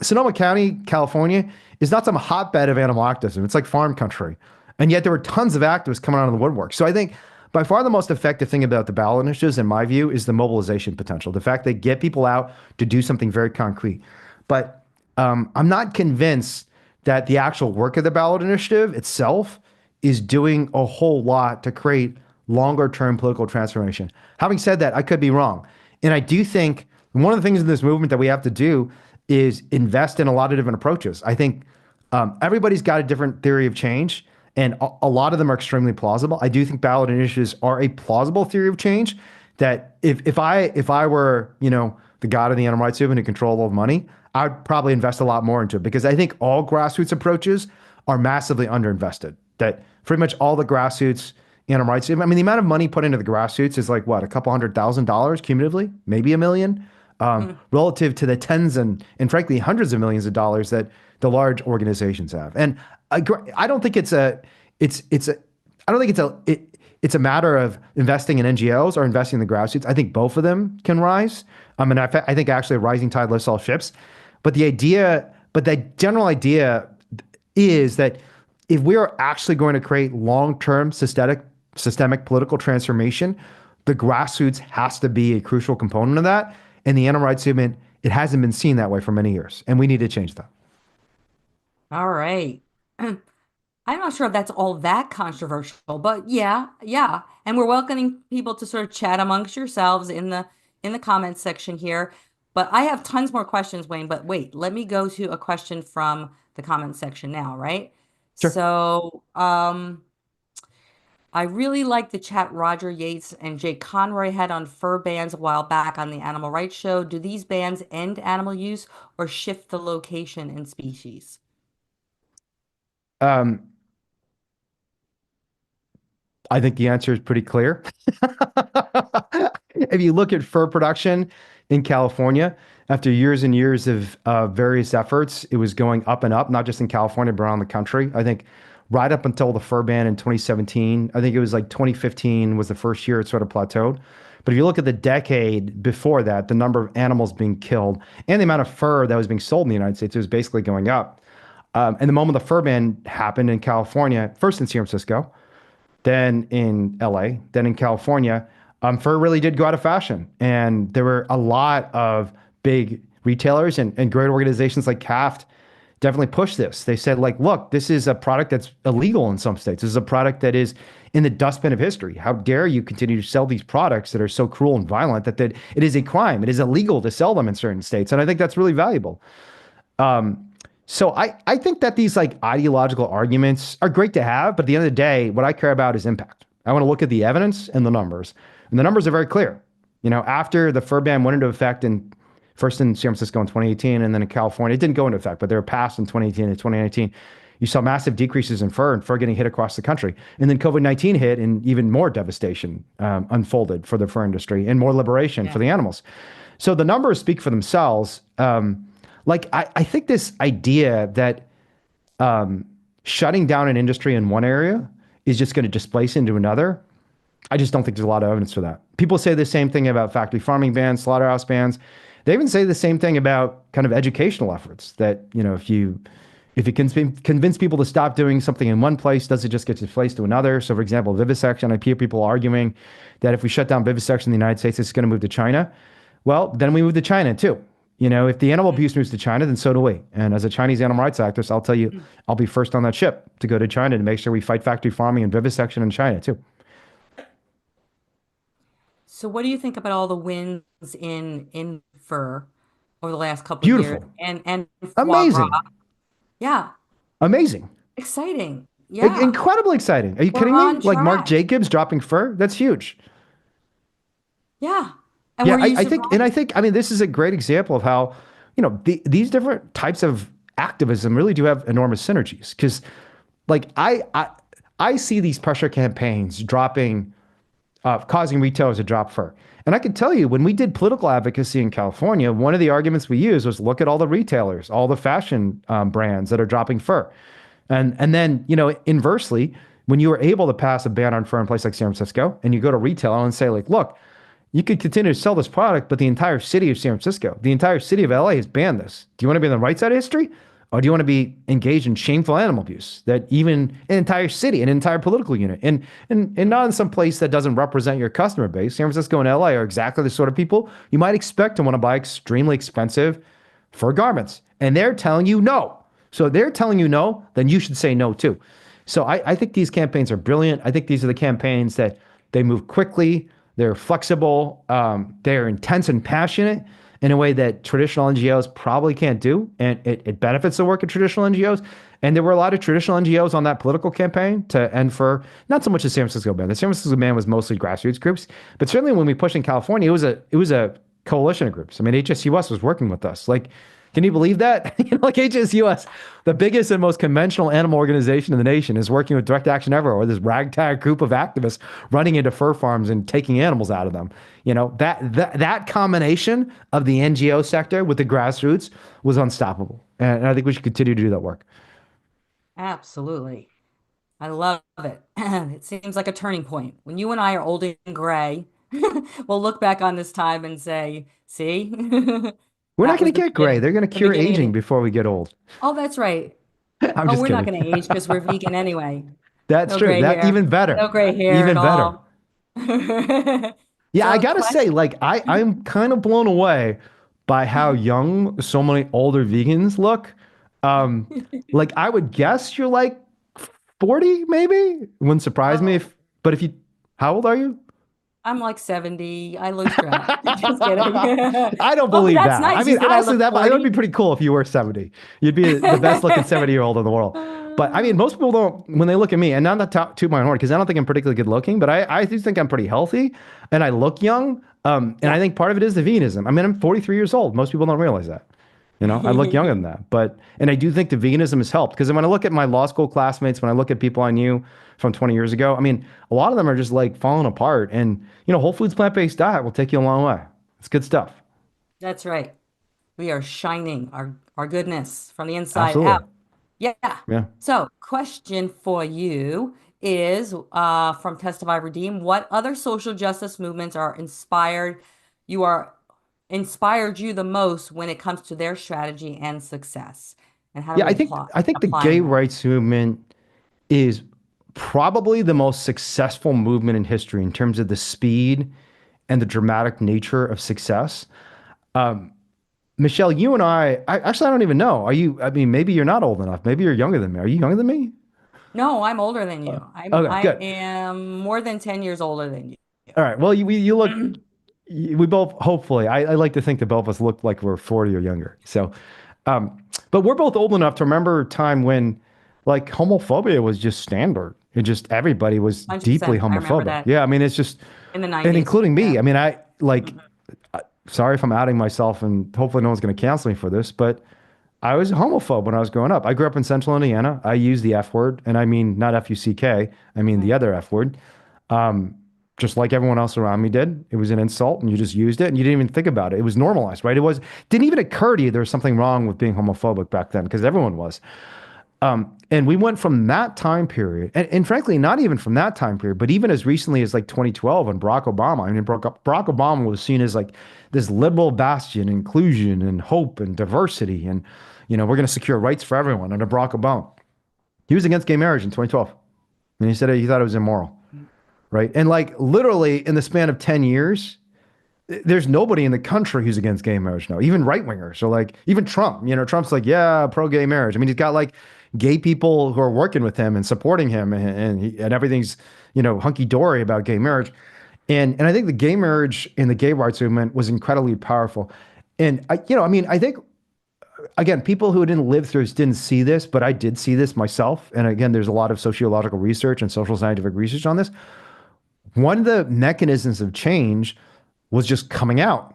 S2: Sonoma County, California is not some hotbed of animal activism. It's like farm country. And yet there were tons of activists coming out of the woodwork. So I think by far the most effective thing about the ballot initiatives, in my view, is the mobilization potential. The fact they get people out to do something very concrete. But I'm not convinced that the actual work of the ballot initiative itself is doing a whole lot to create longer term political transformation. Having said that, I could be wrong. And I do think one of the things in this movement that we have to do is invest in a lot of different approaches. I think everybody's got a different theory of change, and a lot of them are extremely plausible. I do think ballot initiatives are a plausible theory of change. That if I were the god of the animal rights movement who controlled all the money, I'd probably invest a lot more into it because I think all grassroots approaches are massively underinvested. That pretty much all the grassroots animal rights. I mean, the amount of money put into the grassroots is like what, a couple $100,000 cumulatively, maybe $1 million,
S1: mm.
S2: relative to the tens and frankly hundreds of millions of dollars that the large organizations have. And I don't think it's a I don't think it's a matter of investing in NGOs or investing in the grassroots. I think both of them can rise. I think actually a rising tide lifts all ships. But the general idea is that if we are actually going to create long-term systemic political transformation, the grassroots has to be a crucial component of that. And the animal rights movement, it hasn't been seen that way for many years, and we need to change that.
S1: All right. I'm not sure if that's all that controversial, but yeah, yeah. And we're welcoming people to sort of chat amongst yourselves in the comments section here. But I have tons more questions, Wayne. But wait, let me go to a question from the comment section now, right?
S2: Sure.
S1: So, I really like the chat Roger Yates and Jake Conroy had on fur bans a while back on the Animal Rights Show. Do these bans end animal use or shift the location and species?
S2: Um, I think the answer is pretty clear. If you look at fur production in California, after years and years of various efforts, it was going up and up, not just in California, but around the country. I think right up until the fur ban in 2017, I think it was like 2015 was the first year it sort of plateaued. But if you look at the decade before that, the number of animals being killed and the amount of fur that was being sold in the United States was basically going up. And the moment the fur ban happened in California, first in San Francisco, then in LA, then in California, fur really did go out of fashion. And there were a lot of big retailers and great organizations like CAFT definitely pushed this. They said, like, look, this is a product that's illegal in some states. This is a product that is in the dustbin of history. How dare you continue to sell these products that are so cruel and violent that it is a crime. It is illegal to sell them in certain states. And I think that's really valuable. So I think that these like ideological arguments are great to have, but at the end of the day, what I care about is impact. I want to look at the evidence and the numbers. And the numbers are very clear. You know, after the fur ban went into effect first in San Francisco in 2018 and then in California, it didn't go into effect, but they were passed in 2018 and 2019. You saw massive decreases in fur and fur getting hit across the country. And then COVID-19 hit and even more devastation unfolded for the fur industry and more liberation for the animals. So the numbers speak for themselves. I think this idea that shutting down an industry in one area is just going to displace into another, I just don't think there's a lot of evidence for that. People say the same thing about factory farming bans, slaughterhouse bans. They even say the same thing about kind of educational efforts that, you know, if you can convince people to stop doing something in one place, does it just get displaced to another? So, for example, vivisection, I hear people arguing that if we shut down vivisection in the United States, it's going to move to China. Well, then we move to China too. You know, if the animal abuse moves to China, then so do we. And as a Chinese animal rights activist, I'll tell you, I'll be first on that ship to go to China to make sure we fight factory farming and vivisection in China too.
S1: So what do you think about all the wins in fur over the last couple of years
S2: Beautiful.
S1: and foie gras?
S2: Amazing.
S1: Yeah,
S2: Amazing.
S1: exciting. Yeah,
S2: Incredibly exciting. Are you
S1: we're
S2: kidding me?
S1: on
S2: Like Mark
S1: track.
S2: Jacobs dropping fur? That's huge.
S1: Yeah. And
S2: Yeah,
S1: were you
S2: I
S1: surprised?
S2: think, I mean, this is a great example of how, you know, these different types of activism really do have enormous synergies. Because, like, I see these pressure campaigns dropping, causing retailers to drop fur. And I can tell you, when we did political advocacy in California, one of the arguments we used was look at all the retailers, all the fashion brands that are dropping fur. And then, you know, inversely, when you were able to pass a ban on fur in a place like San Francisco, and you go to retailer and say, like, look, you could continue to sell this product, but the entire city of San Francisco, the entire city of LA has banned this. Do you want to be on the right side of history? Or do you want to be engaged in shameful animal abuse that even an entire city, an entire political unit, and not in some place that doesn't represent your customer base? San Francisco and LA are exactly the sort of people you might expect to want to buy extremely expensive fur garments. And they're telling you no. So they're telling you no, then you should say no too. So I think these campaigns are brilliant. I think these are the campaigns that they move quickly, they're flexible, they're intense and passionate in a way that traditional NGOs probably can't do. And it benefits the work of traditional NGOs. And there were a lot of traditional NGOs on that political campaign to end for not so much the San Francisco ban. The San Francisco ban was mostly grassroots groups, but certainly when we pushed in California, it was a coalition of groups. I mean, HSUS was working with us. Like, can you believe that? You know, like HSUS, the biggest and most conventional animal organization in the nation, is working with Direct Action Everywhere, or this ragtag group of activists running into fur farms and taking animals out of them. You know, that combination of the NGO sector with the grassroots was unstoppable. And I think we should continue to do that work.
S1: Absolutely. I love it. It seems like a turning point. When you and I are old and gray, we'll look back on this time and say, see,
S2: We're not
S1: that was
S2: going to get gray. They're going to
S1: the
S2: cure
S1: beginning of
S2: aging
S1: it.
S2: before we get old.
S1: Oh, that's right.
S2: I'm
S1: Oh,
S2: just
S1: we're not
S2: kidding.
S1: going to age because we're vegan anyway.
S2: That's
S1: No
S2: true.
S1: gray
S2: That
S1: hair.
S2: even better.
S1: No gray hair at
S2: Even better.
S1: all.
S2: Yeah, I
S1: So,
S2: gotta say,
S1: question.
S2: like, I'm kind of blown away by how young so many older vegans look. Um, like I would guess you're like 40, maybe. Wouldn't surprise me
S1: Oh,
S2: if, but if you, how old are you?
S1: I'm like 70. I lose track. Just kidding.
S2: I don't
S1: Oh, but
S2: believe
S1: that's
S2: that. I
S1: nice. You
S2: mean,
S1: said I
S2: honestly,
S1: look
S2: that would be
S1: 40.
S2: pretty cool if you were 70. You'd be the best looking 70-year-old in the world. But I mean, most people don't, when they look at me, and not to toot my horn, because I don't think I'm particularly good looking, but I do think I'm pretty healthy and I look young. And I
S1: Yeah.
S2: think part of it is the veganism. I mean, I'm 43 years old. Most people don't realize that. You know, I look younger than that. And I do think the veganism has helped because when I look at my law school classmates, when I look at people I knew from 20 years ago, I mean, a lot of them are just like falling apart. And, you know, Whole Foods plant-based diet will take you a long way. It's good stuff.
S1: That's right. We are shining our goodness from the inside out.
S2: Absolutely.
S1: Yeah.
S2: Yeah.
S1: So, question for you is from Testify Redeem. What other social justice movements are inspired you the most when it comes to their strategy and success? And how do
S2: Yeah,
S1: we
S2: I think the gay
S1: applying that?
S2: rights movement is probably the most successful movement in history in terms of the speed and the dramatic nature of success. Michelle, you and I actually I don't even know. Are you? I mean, maybe you're not old enough. Maybe you're younger than me. Are you younger than me?
S1: No, I'm older than you.
S2: Okay,
S1: I
S2: good.
S1: am more than 10 years older than you.
S2: All right. Well, you look. We both hopefully. I like to think that both of us look like we're 40 or younger. So, um, but we're both old enough to remember a time when, like, homophobia was just standard. It just everybody was deeply
S1: 100%. I remember
S2: homophobic.
S1: that
S2: Yeah, I mean, it's just,
S1: in the
S2: and
S1: 90s.
S2: including
S1: Yeah.
S2: me. I mean, I like.
S1: Mhm.
S2: Sorry if I'm outing myself, and hopefully no one's going to cancel me for this, but I was a homophobe when I was growing up. I grew up in Central Indiana. I use the F word, and I mean not Fuck. I mean the
S1: Right.
S2: other F word. Um, just like everyone else around me did. It was an insult, and you just used it, and you didn't even think about it. It was normalized, right? It was didn't even occur to you there was something wrong with being homophobic back then, because everyone was. And we went from that time period, and frankly, not even from that time period, but even as recently as like 2012 when Barack Obama, I mean, Barack Obama was seen as like this liberal bastion, inclusion and hope and diversity. And, we're going to secure rights for everyone under Barack Obama. He was against gay marriage in 2012. And he said he thought it was immoral, right? And like literally in the span of 10 years, there's nobody in the country who's against gay marriage now, even right wingers. So like even Trump, Trump's like, yeah, pro gay marriage. I mean, he's got like gay people who are working with him and supporting him, and everything's hunky dory about gay marriage. And I think the gay marriage and the gay rights movement was incredibly powerful. And I mean, I think again, people who didn't live through this didn't see this, but I did see this myself. And again, there's a lot of sociological research and social scientific research on this. One of the mechanisms of change was just coming out.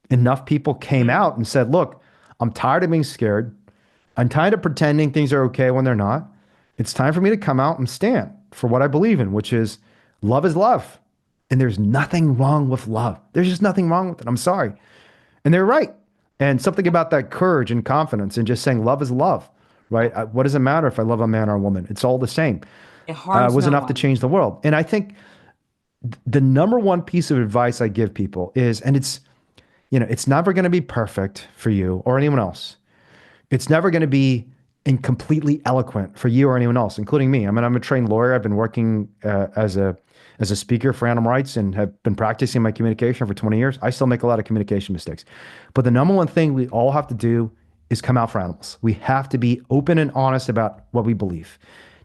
S2: Enough people came
S1: Mhm.
S2: out and said, look, I'm tired of being scared. I'm tired of pretending things are okay when they're not. It's time for me to come out and stand for what I believe in, which is love is love. And there's nothing wrong with love. There's just nothing wrong with it. I'm sorry. And they're right. And something about that courage and confidence and just saying love is love, right? What does it matter if I love a man or a woman? It's all the same.
S1: It harms
S2: Was
S1: no
S2: enough to
S1: one.
S2: change the world. And I think the number one piece of advice I give people is, and it's never going to be perfect for you or anyone else. It's never going to be completely eloquent for you or anyone else, including me. I mean, I'm a trained lawyer. I've been working as a speaker for animal rights and have been practicing my communication for 20 years. I still make a lot of communication mistakes. But the number one thing we all have to do is come out for animals. We have to be open and honest about what we believe.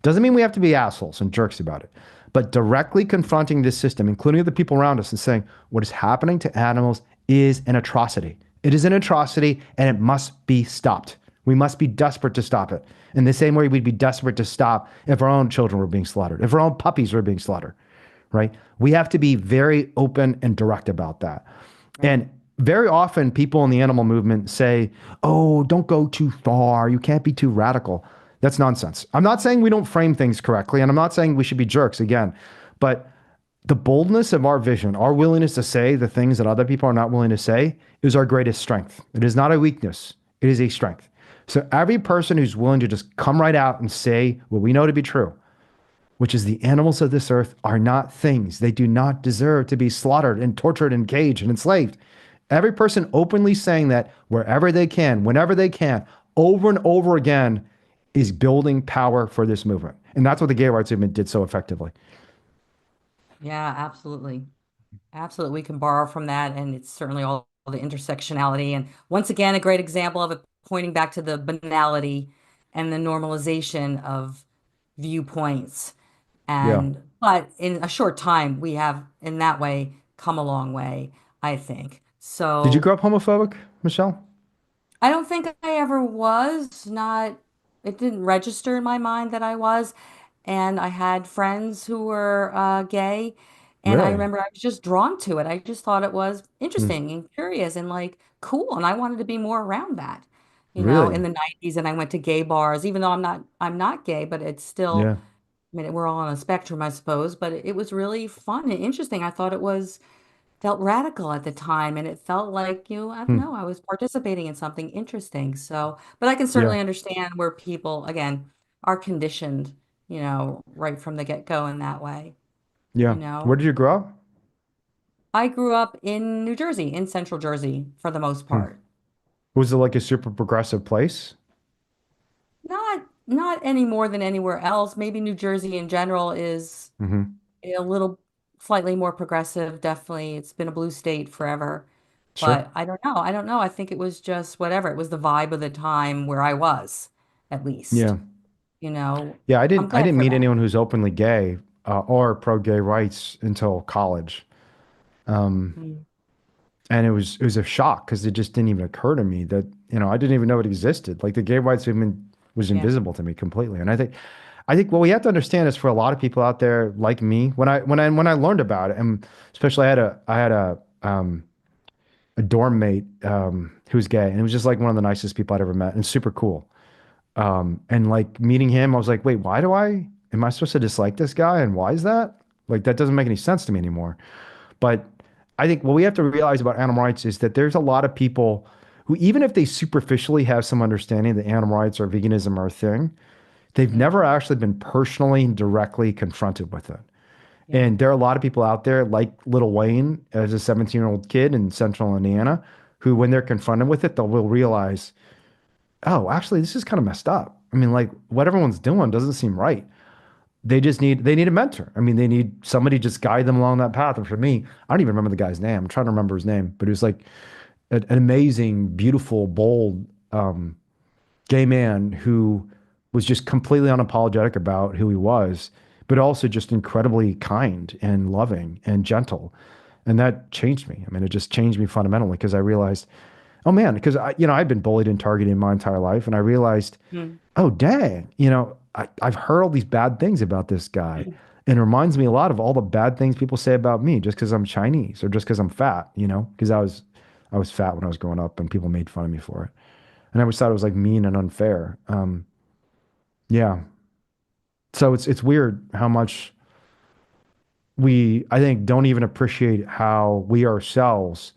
S2: Doesn't mean we have to be assholes and jerks about it, but directly confronting this system, including the people around us, and saying what is happening to animals is an atrocity. It is an atrocity and it must be stopped. We must be desperate to stop it. In the same way we'd be desperate to stop if our own children were being slaughtered, if our own puppies were being slaughtered, right? We have to be very open and direct about that.
S1: Right.
S2: And very often people in the animal movement say, oh, don't go too far. You can't be too radical. That's nonsense. I'm not saying we don't frame things correctly, and I'm not saying we should be jerks again, but the boldness of our vision, our willingness to say the things that other people are not willing to say is our greatest strength. It is not a weakness. It is a strength. So every person who's willing to just come right out and say what we know to be true, which is the animals of this earth are not things. They do not deserve to be slaughtered and tortured and caged and enslaved. Every person openly saying that wherever they can, whenever they can, over and over again, is building power for this movement. And that's what the gay rights movement did so effectively.
S1: Yeah, absolutely. Absolutely. We can borrow from that. And it's certainly all the intersectionality. And once again, a great example of it pointing back to the banality and the normalization of viewpoints.
S2: Yeah.
S1: But in a short time, we have in that way come a long way, I think.
S2: Did you
S1: So
S2: grow up homophobic, Michelle?
S1: I don't think I ever was, not, it didn't register in my mind that I was. And I had friends who were gay, and I
S2: Really?
S1: remember I was just drawn to it. I just thought it was
S2: Hmm.
S1: interesting and curious and like cool, and I wanted to be more around that, in
S2: Really?
S1: the 90s. And I went to gay bars, even though I'm not gay, but it's still,
S2: Yeah.
S1: I mean, we're all on a spectrum, I suppose, but it was really fun and interesting. I thought it was felt radical at the time, and it felt like, I don't
S2: Hmm.
S1: know, I was participating in something interesting. So, but I can
S2: Yeah.
S1: certainly understand where people, again, are conditioned right from the get-go in that way, you
S2: Yeah.
S1: know.
S2: Where did you grow up?
S1: I grew up in New Jersey, in Central Jersey for the most
S2: Hmm.
S1: part.
S2: Was it like a super progressive place?
S1: Not any more than anywhere else. Maybe New Jersey in general is
S2: Hmm.
S1: a little slightly more progressive. Definitely, it's been a blue state forever.
S2: Sure.
S1: But I don't know. I don't know. I think it was just whatever. It was the vibe of the time where I was, at least.
S2: Yeah.
S1: You know,
S2: Yeah,
S1: I'm
S2: I
S1: glad
S2: didn't
S1: for
S2: meet
S1: that.
S2: anyone who's openly gay or pro gay rights until college. Um,
S1: Mm,
S2: and it was a shock because it just didn't even occur to me that, I didn't even know it existed. Like the gay rights movement was
S1: yeah.
S2: invisible to me completely. And I think what we have to understand is for a lot of people out there like me, when I learned about it, and especially I had a dorm mate who's gay, and it was just like one of the nicest people I'd ever met, and super cool. And like meeting him, I was like, wait, am I supposed to dislike this guy? And why is that? Like, that doesn't make any sense to me anymore. But I think what we have to realize about animal rights is that there's a lot of people who, even if they superficially have some understanding that animal rights or veganism are a thing, they've
S1: Mm,
S2: never actually been personally and directly confronted with it.
S1: yeah.
S2: And there are a lot of people out there, like little Wayne, as a 17-year-old kid in central Indiana, who, when they're confronted with it, they'll will realize, oh, actually, this is kind of messed up. I mean, like what everyone's doing doesn't seem right. They need a mentor. I mean, they need somebody to just guide them along that path. And for me, I don't even remember the guy's name. I'm trying to remember his name, but it was like an amazing, beautiful, bold gay man who was just completely unapologetic about who he was, but also just incredibly kind and loving and gentle. And that changed me. I mean, it just changed me fundamentally because I realized, oh man, because I'd been bullied and targeted my entire life, and I realized,
S1: Mm.
S2: oh dang, I've heard all these bad things about this guy, and it reminds me a lot of all the bad things people say about me just because I'm Chinese or just because I'm fat, because I was fat when I was growing up, and people made fun of me for it, and I always thought it was like mean and unfair. Yeah, so it's weird how much I think don't even appreciate how we ourselves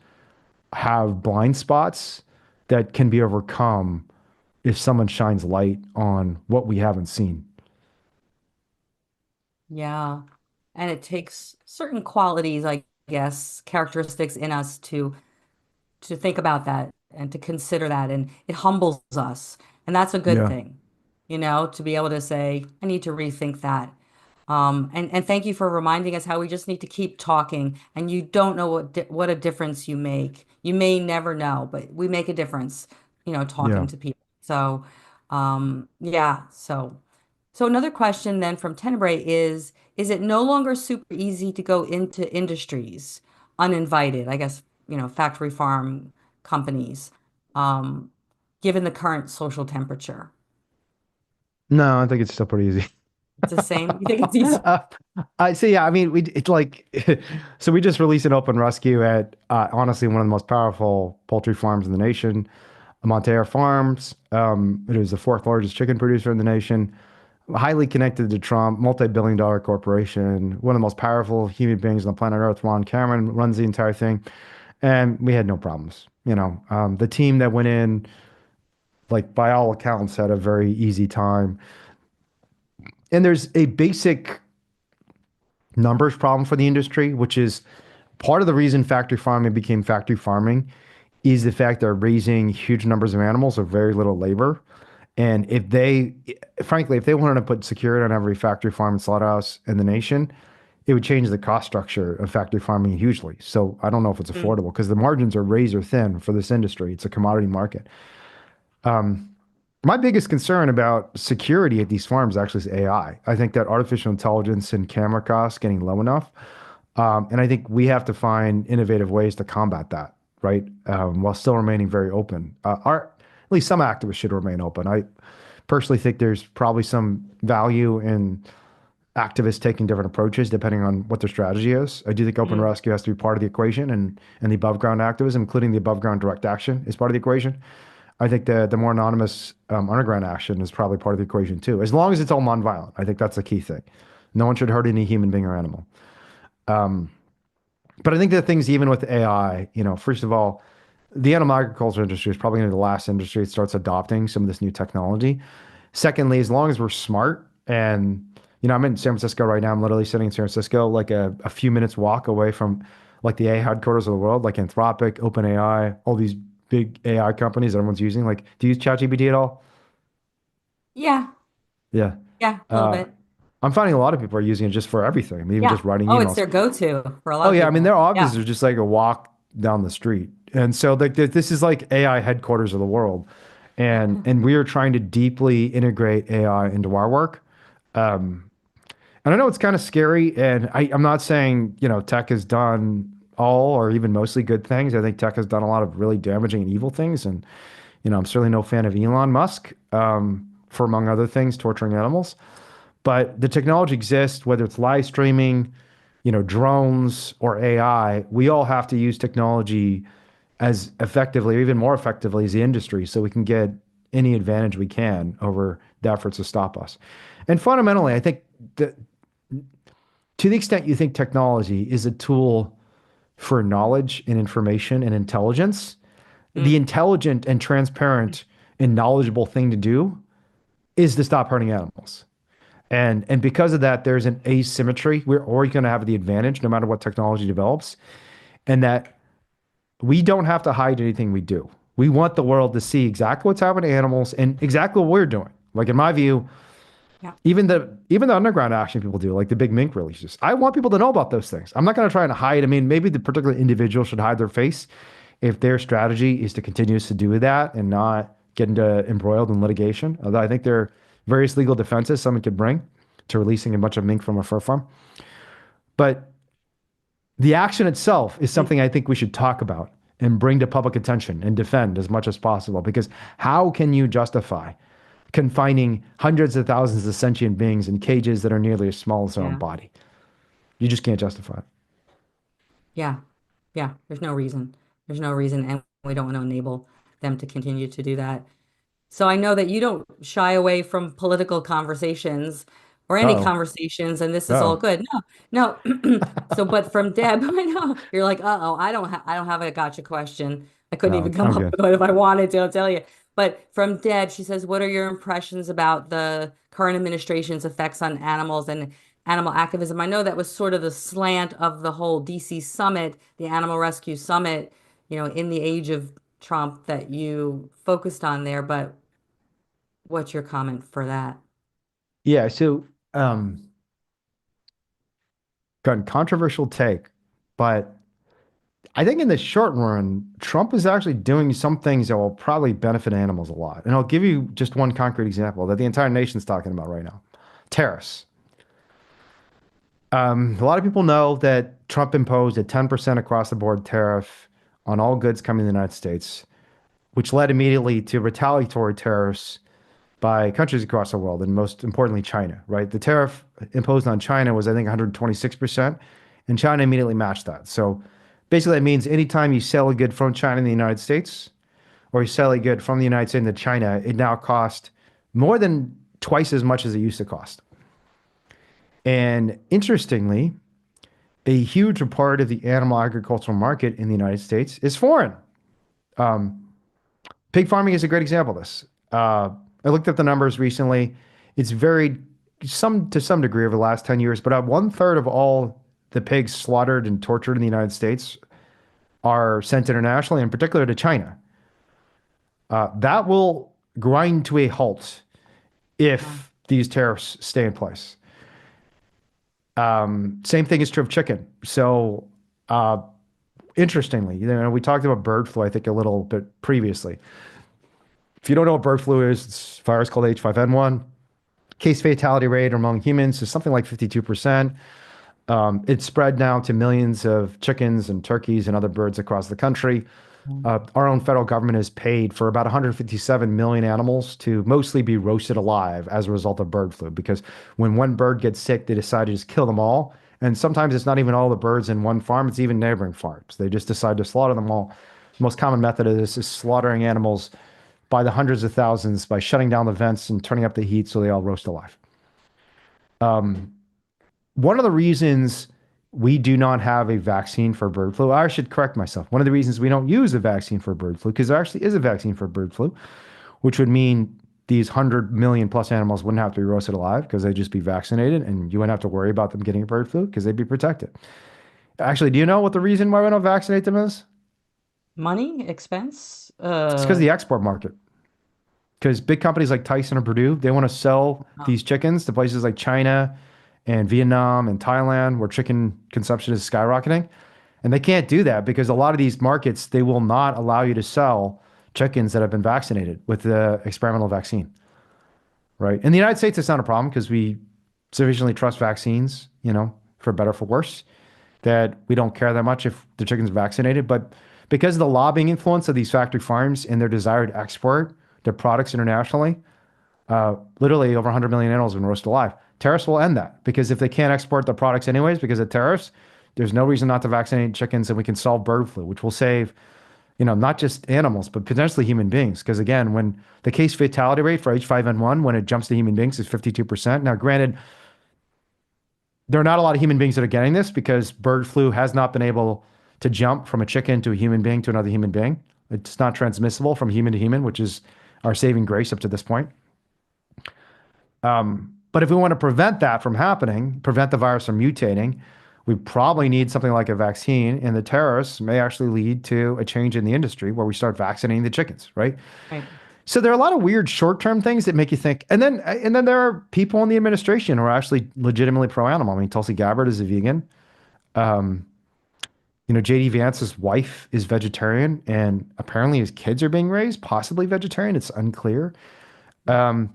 S2: have blind spots that can be overcome if someone shines light on what we haven't seen.
S1: Yeah. And it takes certain qualities, I guess, characteristics in us to think about that and to consider that. And it humbles us. And that's a good
S2: Yeah.
S1: thing, to be able to say, I need to rethink that. And thank you for reminding us how we just need to keep talking. And you don't know what a difference you make. You may never know, but we make a difference,
S2: Yeah.
S1: talking to people. So, yeah. So another question then from Tenebrae is it no longer super easy to go into industries uninvited? I guess, factory farm companies, um, given the current social temperature.
S2: No, I think it's still pretty easy.
S1: It's the same. You think it's easy?
S2: Uh, I see. Yeah, I mean, it's like, so we just released an open rescue at honestly one of the most powerful poultry farms in the nation, Monterey Farms. It is the fourth largest chicken producer in the nation, highly connected to Trump, multi-billion-dollar corporation, one of the most powerful human beings on the planet Earth. Ron Cameron runs the entire thing, and we had no problems. The team that went in, like by all accounts, had a very easy time. And there's a basic numbers problem for the industry, which is part of the reason factory farming became factory farming is the fact they're raising huge numbers of animals with very little labor. And frankly, if they wanted to put security on every factory farm and slaughterhouse in the nation, it would change the cost structure of factory farming hugely. So I don't know if it's
S1: Mm,
S2: affordable because the margins are razor thin for this industry. It's a commodity market. My biggest concern about security at these farms actually is AI. I think that artificial intelligence and camera costs getting low enough. And I think we have to find innovative ways to combat that, right? While still remaining very open. At least some activists should remain open. I personally think there's probably some value in activists taking different approaches depending on what their strategy is. I do think open
S1: mm,
S2: rescue has to be part of the equation, and the above ground activism, including the above ground direct action, is part of the equation. I think the more anonymous underground action is probably part of the equation too, as long as it's all nonviolent. I think that's the key thing. No one should hurt any human being or animal. But I think the things, even with AI, first of all, the animal agriculture industry is probably going to be the last industry that starts adopting some of this new technology. Secondly, as long as we're smart and I'm in San Francisco right now. I'm literally sitting in San Francisco, like a few minutes walk away from like the AI headquarters of the world, like Anthropic, OpenAI, all these big AI companies everyone's using. Like, do you use ChatGPT at all?
S1: Yeah,
S2: Yeah.
S1: yeah, a little
S2: Uh,
S1: bit.
S2: I'm finding a lot of people are using it just for everything. I mean, even
S1: Yeah.
S2: just writing
S1: Oh, it's
S2: emails.
S1: their go-to for a lot
S2: Oh
S1: of
S2: yeah, I mean,
S1: people.
S2: their
S1: Yeah.
S2: offices are just like a walk down the street. And so like this is like AI headquarters of the world. And we are trying to deeply integrate AI into our work. Um, and I know it's kind of scary, and I'm not saying, tech has done all or even mostly good things. I think tech has done a lot of really damaging and evil things. And, I'm certainly no fan of Elon Musk, for among other things, torturing animals. But the technology exists, whether it's live streaming, drones or AI, we all have to use technology as effectively or even more effectively as the industry so we can get any advantage we can over the efforts to stop us. And fundamentally, I think that to the extent you think technology is a tool for knowledge and information and intelligence, the
S1: Mm,
S2: intelligent and transparent and knowledgeable thing to do is to stop hurting animals. And because of that, there's an asymmetry. We're always going to have the advantage no matter what technology develops, and that we don't have to hide anything we do. We want the world to see exactly what's happening to animals and exactly what we're doing. Like in my view,
S1: yeah.
S2: even the underground action people do, like the big mink releases. I want people to know about those things. I'm not going to try and hide. I mean, maybe the particular individual should hide their face if their strategy is to continue to do that and not get into embroiled in litigation. Although I think there are various legal defenses someone could bring to releasing a bunch of mink from a fur farm. But the action itself is
S1: Mm,
S2: something I think we should talk about and bring to public attention and defend as much as possible. Because how can you justify confining hundreds of thousands of sentient beings in cages that are nearly as small as their own
S1: yeah.
S2: body? You just can't justify it.
S1: Yeah. Yeah. There's no reason. There's no reason. And we don't want to enable them to continue to do that. So I know that you don't shy away from political conversations or any
S2: Uh-oh.
S1: conversations, and this is all
S2: Uh-oh.
S1: good. No, no. So, but from Deb, I know you're like, uh-oh, I don't have a gotcha question. I couldn't even
S2: No,
S1: come
S2: I'm
S1: up
S2: good.
S1: with it if I wanted to, I'll tell you. But from Deb, she says, what are your impressions about the current administration's effects on animals and animal activism? I know that was sort of the slant of the whole DC summit, the animal rescue summit, in the age of Trump that you focused on there, but what's your comment for that?
S2: Yeah, so got a controversial take, but I think in the short run, Trump is actually doing some things that will probably benefit animals a lot. And I'll give you just one concrete example that the entire nation's talking about right now. Tariffs. A lot of people know that Trump imposed a 10% across the board tariff on all goods coming to the United States, which led immediately to retaliatory tariffs by countries across the world, and most importantly, China, right? The tariff imposed on China was, I think, 126%, and China immediately matched that. So basically, that means anytime you sell a good from China in the United States, or you sell a good from the United States into China, it now costs more than twice as much as it used to cost. And interestingly, a huge part of the animal agricultural market in the United States is foreign. Um, Pig farming is a great example of this. I looked at the numbers recently. It's varied to some degree over the last 10 years, but 1/3 of all the pigs slaughtered and tortured in the United States are sent internationally, in particular to China. That will grind to a halt
S1: Wow.
S2: if these tariffs stay in place. Same thing is true of chicken. So, uh, interestingly, we talked about bird flu, I think, a little bit previously. If you don't know what bird flu is, it's a virus called H5N1. Case fatality rate among humans is something like 52%. It's spread now to millions of chickens and turkeys and other birds across the country. Our own federal government has paid for about 157 million animals to mostly be roasted alive as a result of bird flu. Because when one bird gets sick, they decide to just kill them all. And sometimes it's not even all the birds in one farm, it's even neighboring farms. They just decide to slaughter them all. The most common method of this is slaughtering animals by the hundreds of thousands by shutting down the vents and turning up the heat so they all roast alive. One of the reasons we do not have a vaccine for bird flu, I should correct myself. One of the reasons we don't use a vaccine for bird flu, because there actually is a vaccine for bird flu, which would mean these 100 million plus animals wouldn't have to be roasted alive because they'd just be vaccinated and you wouldn't have to worry about them getting bird flu because they'd be protected. Actually, do you know what the reason why we don't vaccinate them is?
S1: Money, expense,
S2: It's because of the export market. Because big companies like Tyson or Purdue, they want to sell
S1: oh,
S2: these chickens to places like China and Vietnam and Thailand where chicken consumption is skyrocketing. And they can't do that because a lot of these markets, they will not allow you to sell chickens that have been vaccinated with the experimental vaccine, right? In the United States, it's not a problem because we sufficiently trust vaccines, for better or for worse, that we don't care that much if the chicken's vaccinated. But because of the lobbying influence of these factory farms and their desire to export their products internationally, literally over 100 million animals have been roasted alive. Tariffs will end that because if they can't export the products anyways because of tariffs, there's no reason not to vaccinate chickens and we can solve bird flu, which will save, not just animals, but potentially human beings. Because again, when the case fatality rate for H5N1, when it jumps to human beings, is 52%. Now, granted, there are not a lot of human beings that are getting this because bird flu has not been able to jump from a chicken to a human being to another human being. It's not transmissible from human to human, which is our saving grace up to this point. But if we want to prevent that from happening, prevent the virus from mutating, we probably need something like a vaccine. And the tariffs may actually lead to a change in the industry where we start vaccinating the chickens, right?
S1: right.
S2: So there are a lot of weird short-term things that make you think. And then there are people in the administration who are actually legitimately pro-animal. I mean, Tulsi Gabbard is a vegan. JD Vance's wife is vegetarian, and apparently his kids are being raised possibly vegetarian. It's unclear. And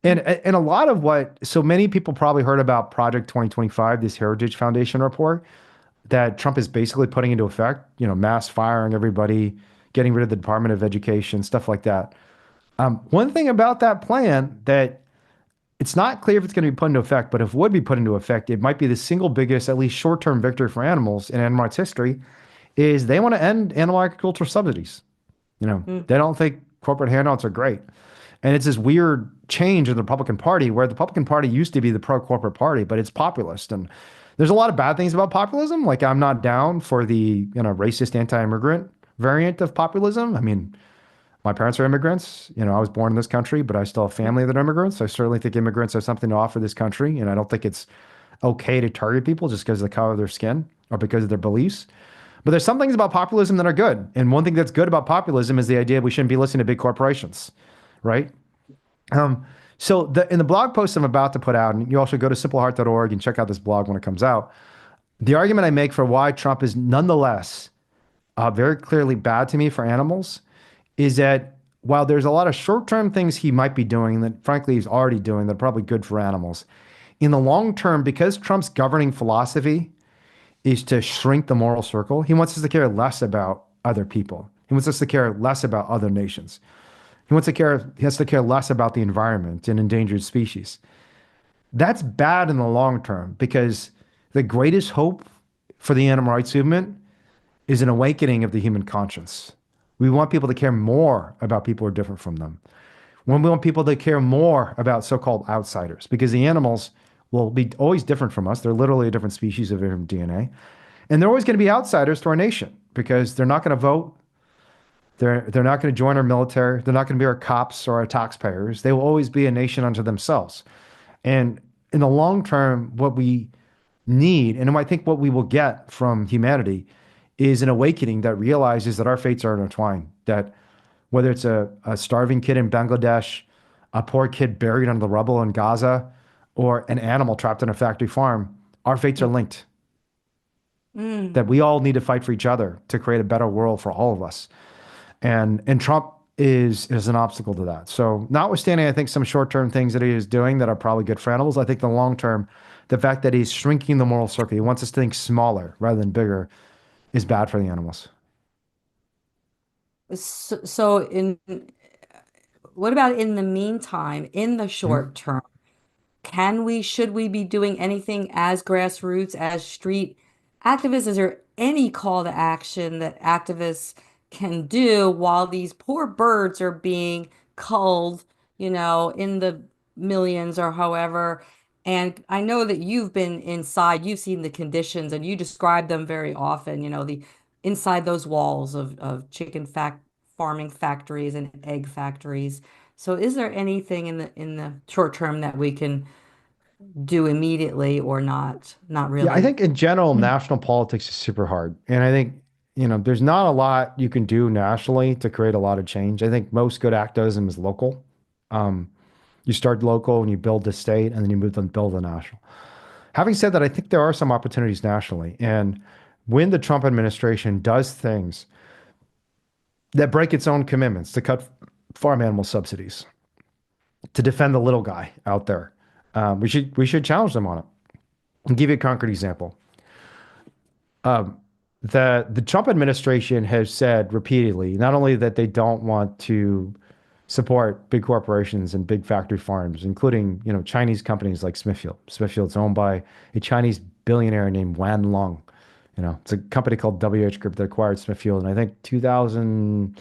S2: a lot of so many people probably heard about Project 2025, this Heritage Foundation report that Trump is basically putting into effect, mass firing everybody, getting rid of the Department of Education, stuff like that. One thing about that plan that it's not clear if it's going to be put into effect, but if it would be put into effect, it might be the single biggest, at least short-term victory for animals in animal rights history, is they want to end animal agricultural subsidies.
S1: Mm,
S2: They don't think corporate handouts are great. And it's this weird change in the Republican Party where the Republican Party used to be the pro-corporate party, but it's populist. And there's a lot of bad things about populism. Like I'm not down for the, racist anti-immigrant variant of populism. I mean, my parents are immigrants. I was born in this country, but I still have
S1: mm,
S2: family that are immigrants. I certainly think immigrants have something to offer this country. And I don't think it's okay to target people just because of the color of their skin or because of their beliefs. But there's some things about populism that are good. And one thing that's good about populism is the idea we shouldn't be listening to big corporations, right? So in the blog post I'm about to put out, and you also go to simpleheart.org and check out this blog when it comes out, the argument I make for why Trump is nonetheless very clearly bad to me for animals is that while there's a lot of short-term things he might be doing that frankly he's already doing that are probably good for animals, in the long term, because Trump's governing philosophy is to shrink the moral circle, he wants us to care less about other people. He wants us to care less about other nations. He has to care less about the environment and endangered species. That's bad in the long term because the greatest hope for the animal rights movement is an awakening of the human conscience. We want people to care more about people who are different from them. When we want people to care more about so-called outsiders, because the animals will be always different from us. They're literally a different species of different DNA. And they're always going to be outsiders to our nation because they're not going to vote. They're not going to join our military. They're not going to be our cops or our taxpayers. They will always be a nation unto themselves. And in the long term, what we need, and I think what we will get from humanity, is an awakening that realizes that our fates are intertwined. That whether it's a starving kid in Bangladesh, a poor kid buried under the rubble in Gaza, or an animal trapped in a factory farm, our fates are linked.
S1: mm.
S2: That we all need to fight for each other to create a better world for all of us. And Trump is an obstacle to that. So notwithstanding, I think some short-term things that he is doing that are probably good for animals, I think the long term, the fact that he's shrinking the moral circle, he wants us to think smaller rather than bigger, is bad for the animals.
S1: So what about in the meantime, in the
S2: Mhm.
S1: short term? Should we be doing anything as grassroots, as street activists? Is there any call to action that activists can do while these poor birds are being culled, in the millions or however? And I know that you've been inside, you've seen the conditions and you describe them very often, the inside those walls of chicken farming factories and egg factories. So is there anything in the short term that we can do immediately or not? Not
S2: Yeah, I
S1: really.
S2: think in general, national politics is super hard. And I think, there's not a lot you can do nationally to create a lot of change. I think most good activism is local. Um, you start local and you build the state and then you move to build the national. Having said that, I think there are some opportunities nationally. And when the Trump administration does things that break its own commitments to cut farm animal subsidies, to defend the little guy out there, we should challenge them on it. I'll give you a concrete example. The Trump administration has said repeatedly not only that they don't want to support big corporations and big factory farms, including Chinese companies like Smithfield. Smithfield's owned by a Chinese billionaire named Wan Long. It's a company called WH Group that acquired Smithfield in I think 2000.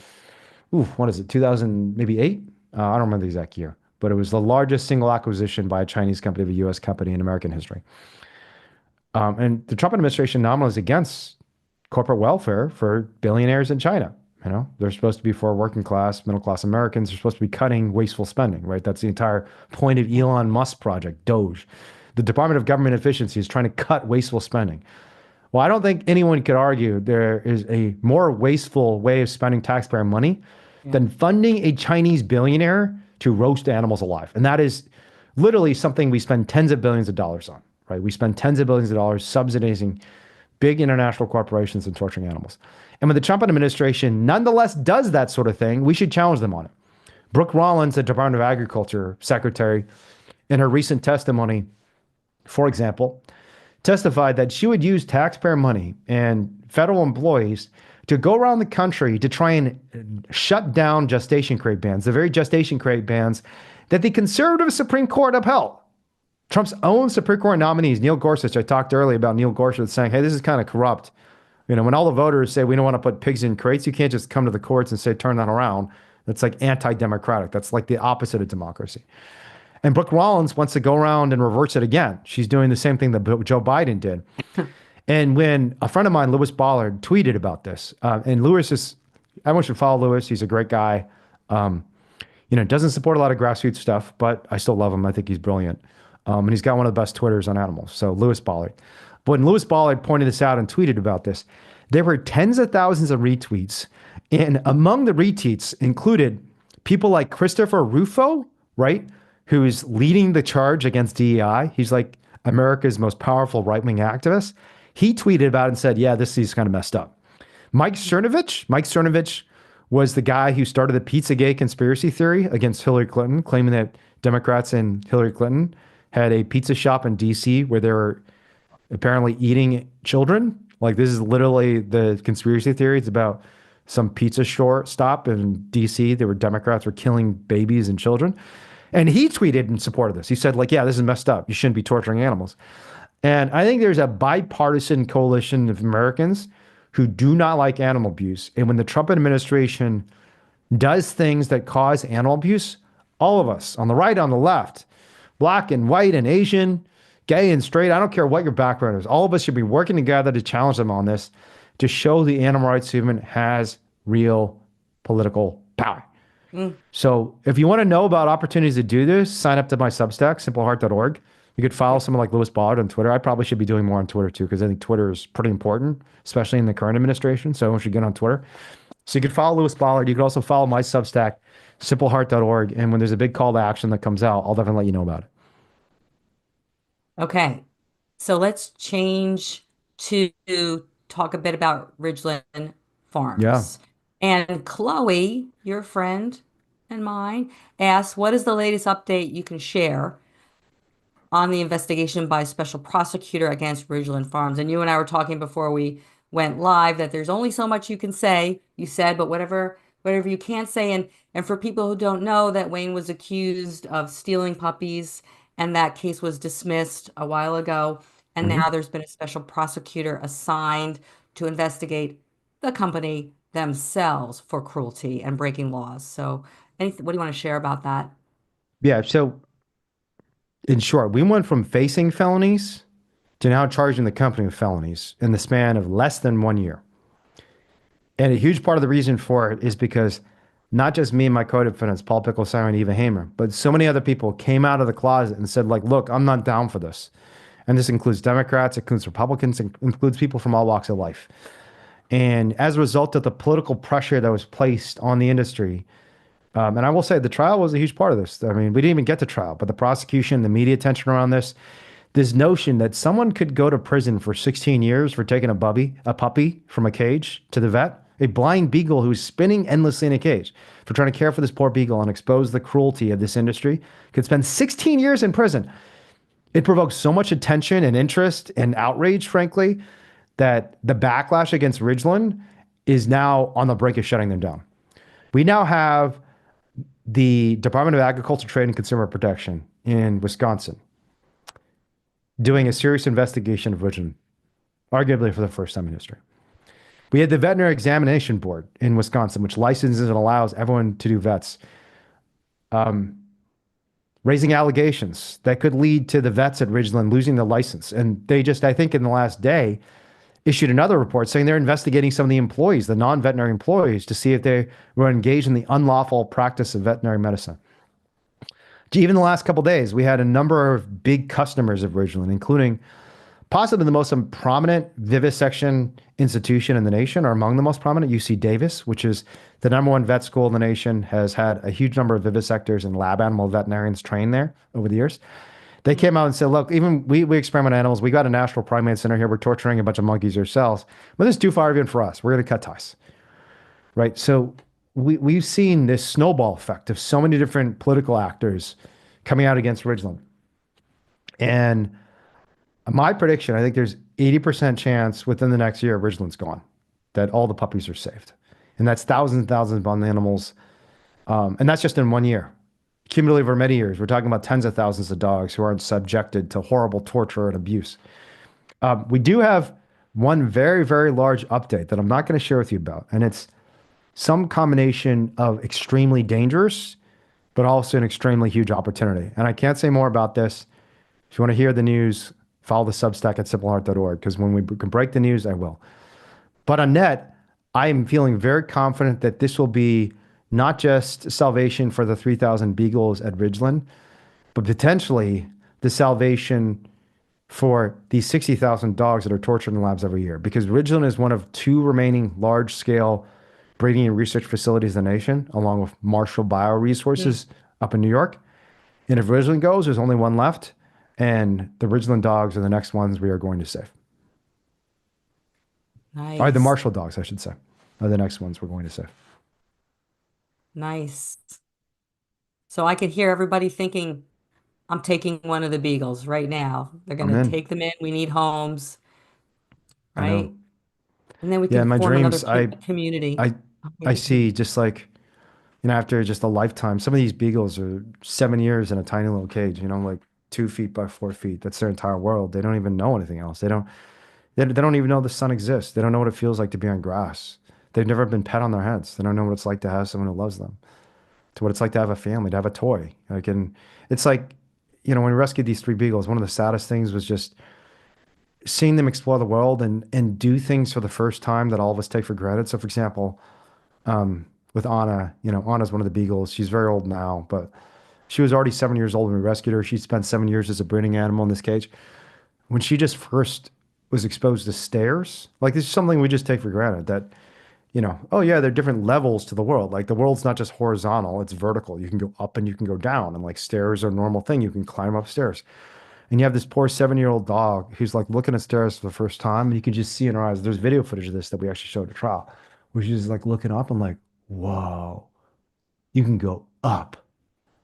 S2: Ooh, what is it? 2000 maybe eight? I don't remember the exact year, but it was the largest single acquisition by a Chinese company of a U.S. company in American history. And the Trump administration nominally is against corporate welfare for billionaires in China. They're supposed to be for working class, middle class Americans. They're supposed to be cutting wasteful spending, right? That's the entire point of Elon Musk project, Doge. The Department of Government Efficiency is trying to cut wasteful spending. Well, I don't think anyone could argue there is a more wasteful way of spending taxpayer money
S1: Yeah.
S2: than funding a Chinese billionaire to roast animals alive. And that is literally something we spend tens of billions of dollars on, right? We spend tens of billions of dollars subsidizing big international corporations and torturing animals. And when the Trump administration nonetheless does that sort of thing, we should challenge them on it. Brooke Rollins, the Department of Agriculture secretary, in her recent testimony, for example, testified that she would use taxpayer money and federal employees to go around the country to try and shut down gestation crate bans, the very gestation crate bans that the conservative Supreme Court upheld. Trump's own Supreme Court nominees, Neil Gorsuch, I talked earlier about Neil Gorsuch saying, hey, this is kind of corrupt. When all the voters say we don't want to put pigs in crates, you can't just come to the courts and say, turn that around. That's like anti-democratic. That's like the opposite of democracy. And Brooke Rollins wants to go around and reverse it again. She's doing the same thing that Joe Biden did. And when a friend of mine, Lewis Ballard, tweeted about this, and Lewis is, everyone should follow Lewis. He's a great guy. Doesn't support a lot of grassroots stuff, but I still love him. I think he's brilliant. And he's got one of the best Twitters on animals. So Lewis Ballard. But when Lewis Ballard pointed this out and tweeted about this, there were tens of thousands of retweets. And among the retweets included people like Christopher Rufo, right? Who is leading the charge against DEI. He's like America's most powerful right-wing activist. He tweeted about it and said, yeah, this is kind of messed up. Mike Cernovich was the guy who started the Pizzagate conspiracy theory against Hillary Clinton, claiming that Democrats and Hillary Clinton had a pizza shop in DC where they were apparently eating children. Like, this is literally the conspiracy theory. It's about some pizza stop in DC. Democrats were killing babies and children. And he tweeted in support of this. He said, like, yeah, this is messed up. You shouldn't be torturing animals. And I think there's a bipartisan coalition of Americans who do not like animal abuse. And when the Trump administration does things that cause animal abuse, all of us on the right, on the left, black and white and Asian, gay and straight, I don't care what your background is, all of us should be working together to challenge them on this, to show the animal rights movement has real political power. So if you want to know about opportunities to do this, sign up to my Substack, simpleheart.org. You could follow someone like Lewis Ballard on Twitter. I probably should be doing more on Twitter too, because I think Twitter is pretty important, especially in the current administration. So everyone should get on Twitter. So you could follow Lewis Ballard. You could also follow my Substack, simpleheart.org. And when there's a big call to action that comes out, I'll definitely let you know about it.
S1: Okay. So let's change to talk a bit about Ridgeland
S2: Yeah.
S1: Farms. And Chloe, your friend and mine, asks, what is the latest update you can share on the investigation by special prosecutor against Ridgeland Farms? And you and I were talking before we went live that there's only so much you can say, you said, but whatever you can't say. And for people who don't know, that Wayne was accused of stealing puppies, and that case was dismissed a while ago. And
S2: Mhm.
S1: now there's been a special prosecutor assigned to investigate the company themselves for cruelty and breaking laws. So, what do you want to share about that?
S2: Yeah. So in short, we went from facing felonies to now charging the company with felonies in the span of less than 1 year. And a huge part of the reason for it is because not just me and my co-defendants, Paul Pickle, Simon, Eva Hamer, but so many other people came out of the closet and said, like, look, I'm not down for this. And this includes Democrats, it includes Republicans, it includes people from all walks of life. And as a result of the political pressure that was placed on the industry, and I will say the trial was a huge part of this. I mean, we didn't even get to trial, but the prosecution, the media attention around this notion that someone could go to prison for 16 years for taking a puppy from a cage to the vet, a blind beagle who's spinning endlessly in a cage for trying to care for this poor beagle and expose the cruelty of this industry, could spend 16 years in prison. It provoked so much attention and interest and outrage, frankly, that the backlash against Ridgeland is now on the brink of shutting them down. We now have the Department of Agriculture, Trade, and Consumer Protection in Wisconsin doing a serious investigation of Ridgeland, arguably for the first time in history. We had the Veterinary Examination Board in Wisconsin, which licenses and allows everyone to do vets, raising allegations that could lead to the vets at Ridgeland losing the license. And they just, I think in the last day, issued another report saying they're investigating some of the employees, the non-veterinary employees, to see if they were engaged in the unlawful practice of veterinary medicine. Even the last couple of days, we had a number of big customers of Ridgeland, including possibly the most prominent vivisection institution in the nation, or among the most prominent, UC Davis, which is the #1 vet school in the nation, has had a huge number of vivisectors and lab animal veterinarians trained there over the years. They came out and said, look, even we experiment animals. We got a national primate center here. We're torturing a bunch of monkeys ourselves. But this is too far even for us. We're going to cut ties. Right? So we've seen this snowball effect of so many different political actors coming out against Ridgeland. And my prediction, I think there's 80% chance within the next year Ridgeland's gone, that all the puppies are saved. And that's thousands and thousands of animals. And that's just in 1 year. Cumulatively over many years, we're talking about tens of thousands of dogs who aren't subjected to horrible torture and abuse. We do have one very, very large update that I'm not going to share with you about. And it's some combination of extremely dangerous, but also an extremely huge opportunity. And I can't say more about this. If you want to hear the news, follow the Substack at simpleheart.org, because when we can break the news, I will. But on net, I am feeling very confident that this will be not just salvation for the 3,000 beagles at Ridgeland, but potentially the salvation for these 60,000 dogs that are tortured in labs every year. Because Ridgeland is one of 2 remaining large-scale breeding and research facilities in the nation, along with Marshall Bioresources up in New York. And if Ridgeland goes, there's only one left. And the Ridgeland dogs are the next ones we are going to save.
S1: Nice.
S2: Or the Marshall dogs, I should say, are the next ones we're going to save.
S1: Nice. So I could hear everybody thinking, I'm taking one of the beagles right now. They're going to take them in. We need homes, right? And then we
S2: Yeah, in
S1: can
S2: my
S1: form another
S2: dreams,
S1: community.
S2: I see just like, after just a lifetime, some of these beagles are 7 years in a tiny little cage, like 2 feet by 4 feet. That's their entire world. They don't even know anything else. They don't even know the sun exists. They don't know what it feels like to be on grass. They've never been pet on their heads. They don't know what it's like to have someone who loves them, to what it's like to have a family, to have a toy. And it's like, when we rescued these 3 beagles, one of the saddest things was just seeing them explore the world and do things for the first time that all of us take for granted. So for example, with Anna, Anna's one of the beagles. She's very old now, but she was already 7 years old when we rescued her. She spent 7 years as a breeding animal in this cage. When she just first was exposed to stairs, like this is something we just take for granted, that oh yeah, there are different levels to the world. Like the world's not just horizontal, it's vertical. You can go up and you can go down, and like stairs are a normal thing. You can climb upstairs. And you have this poor 7-year-old dog who's like looking at stairs for the first time, and you can just see in her eyes. There's video footage of this that we actually showed at trial, where she's like looking up and like, whoa, you can go up.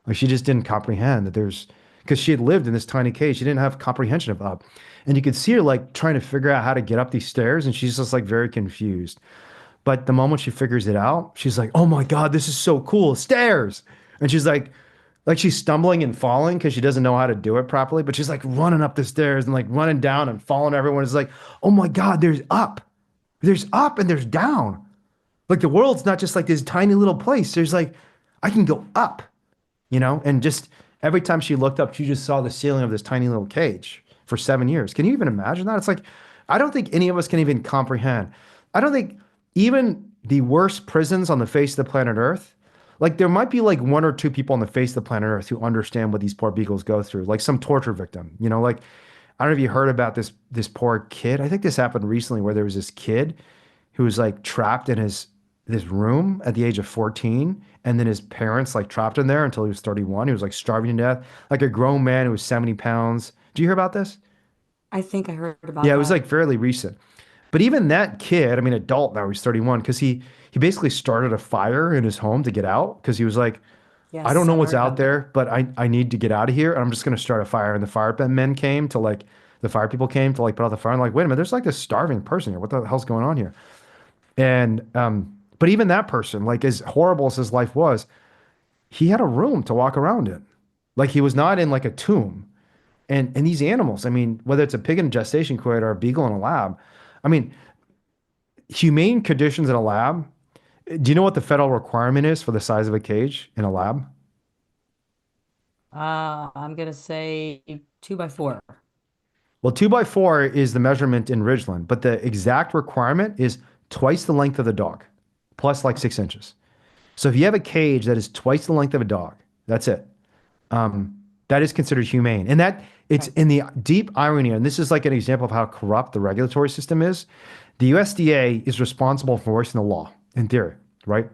S2: Like she just didn't comprehend that because she had lived in this tiny cage, she didn't have comprehension of up. And you could see her like trying to figure out how to get up these stairs, and she's just like very confused. But the moment she figures it out, she's like, oh my God, this is so cool, stairs. And she's like she's stumbling and falling because she doesn't know how to do it properly, but she's like running up the stairs and like running down and falling. Everyone is like, oh my God, there's up and there's down. Like the world's not just like this tiny little place. There's like, I can go up, and just every time she looked up, she just saw the ceiling of this tiny little cage for 7 years. Can you even imagine that? It's like, I don't think any of us can even comprehend. I don't think even the worst prisons on the face of the planet Earth Like there might be like one or two people on the face of the planet Earth who understand what these poor beagles go through, like some torture victim, like I don't know if you heard about this poor kid. I think this happened recently where there was this kid who was like trapped in his this room at the age of 14, and then his parents like trapped him there until he was 31. He was like starving to death, like a grown man who was 70 pounds. Do you hear about this?
S1: I think I heard
S2: Yeah,
S1: about
S2: it was
S1: that.
S2: like fairly recent. But even that kid, I mean, adult now, he's 31, because he basically started a fire in his home to get out because he was like, I don't
S1: Yes,
S2: know
S1: I've
S2: what's
S1: heard
S2: out
S1: about that.
S2: there, but I need to get out of here, and I'm just gonna start a fire. And the firemen came to like the fire people came to like put out the fire. And like, wait a minute, there's like this starving person here. What the hell's going on here? And but even that person, like as horrible as his life was, he had a room to walk around in. Like he was not in like a tomb. And these animals, I mean, whether it's a pig in a gestation crate or a beagle in a lab, I mean, humane conditions in a lab. Do you know what the federal requirement is for the size of a cage in a lab?
S1: I'm gonna say 2 by 4.
S2: Well, 2 by 4 is the measurement in Ridgeland, but the exact requirement is twice the length of the dog, plus like 6 inches. So if you have a cage that is twice the length of a dog, that's it. That is considered humane. And that it's
S1: Okay.
S2: in the deep irony, and this is like an example of how corrupt the regulatory system is. The USDA is responsible for enforcing the law in theory, right?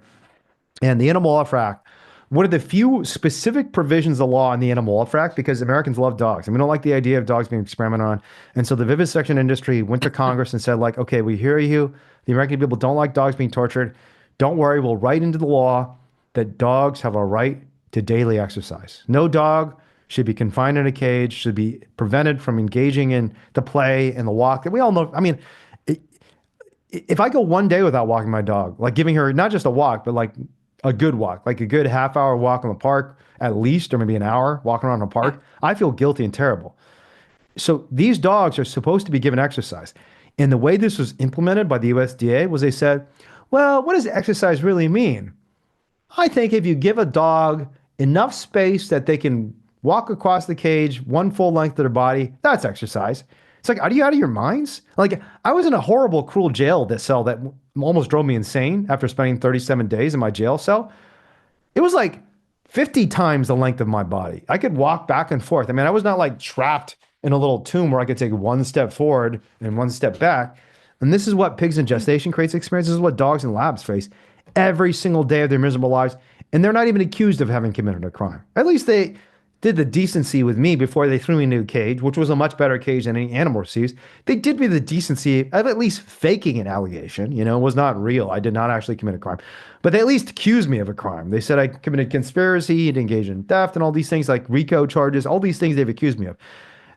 S2: And the Animal Welfare Act, one of the few specific provisions of law in the Animal Welfare Act, because Americans love dogs and we don't like the idea of dogs being experimented on. And so the vivisection industry went to Congress and said, like, okay, we hear you. The American people don't like dogs being tortured. Don't worry, we'll write into the law that dogs have a right to daily exercise. No dog should be confined in a cage, should be prevented from engaging in the play and the walk. And we all know, I mean, if I go one day without walking my dog, like giving her not just a walk, but like a good walk, like a good half-hour walk in the park at least, or maybe an hour walking around the
S1: Yeah.
S2: park, I feel guilty and terrible. So these dogs are supposed to be given exercise. And the way this was implemented by the USDA was they said, well, what does exercise really mean? I think if you give a dog enough space that they can walk across the cage one full length of their body, that's exercise. It's like, are you out of your minds? Like, I was in a horrible, cruel jail that cell that almost drove me insane after spending 37 days in my jail cell. It was like 50 times the length of my body. I could walk back and forth. I mean, I was not like trapped in a little tomb where I could take one step forward and one step back. And this is what pigs in gestation crates experience. This is what dogs in labs face every single day of their miserable lives. And they're not even accused of having committed a crime. At least they did the decency with me before they threw me into a cage, which was a much better cage than any animal receives. They did me the decency of at least faking an allegation. It was not real. I did not actually commit a crime. But they at least accused me of a crime. They said I committed conspiracy and engaged in theft and all these things like RICO charges, all these things they've accused me of.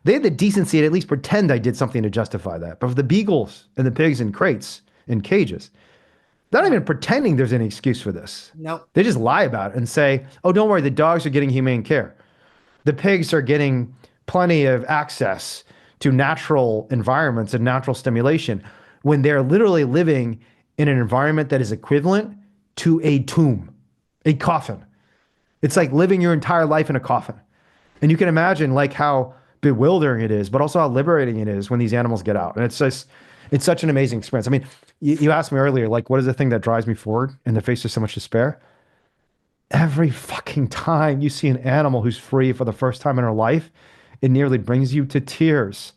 S2: They had the decency to at least pretend I did something to justify that. But for the beagles and the pigs in crates, in cages, they're not
S1: Yeah.
S2: even pretending there's any excuse for this.
S1: Nope.
S2: They just lie about it and say, oh, don't worry, the dogs are getting humane care. The pigs are getting plenty of access to natural environments and natural stimulation when they're literally living in an environment that is equivalent to a tomb, a coffin. It's
S1: Yeah.
S2: like living your entire life in a coffin. And you can imagine like how bewildering it is, but also how liberating it is when these animals get out. And it's such an amazing experience. I mean, you asked me earlier, like, what is the thing that drives me forward in the face of so much despair? Every fucking time you see an animal who's free for the first time in her life, it nearly brings you to tears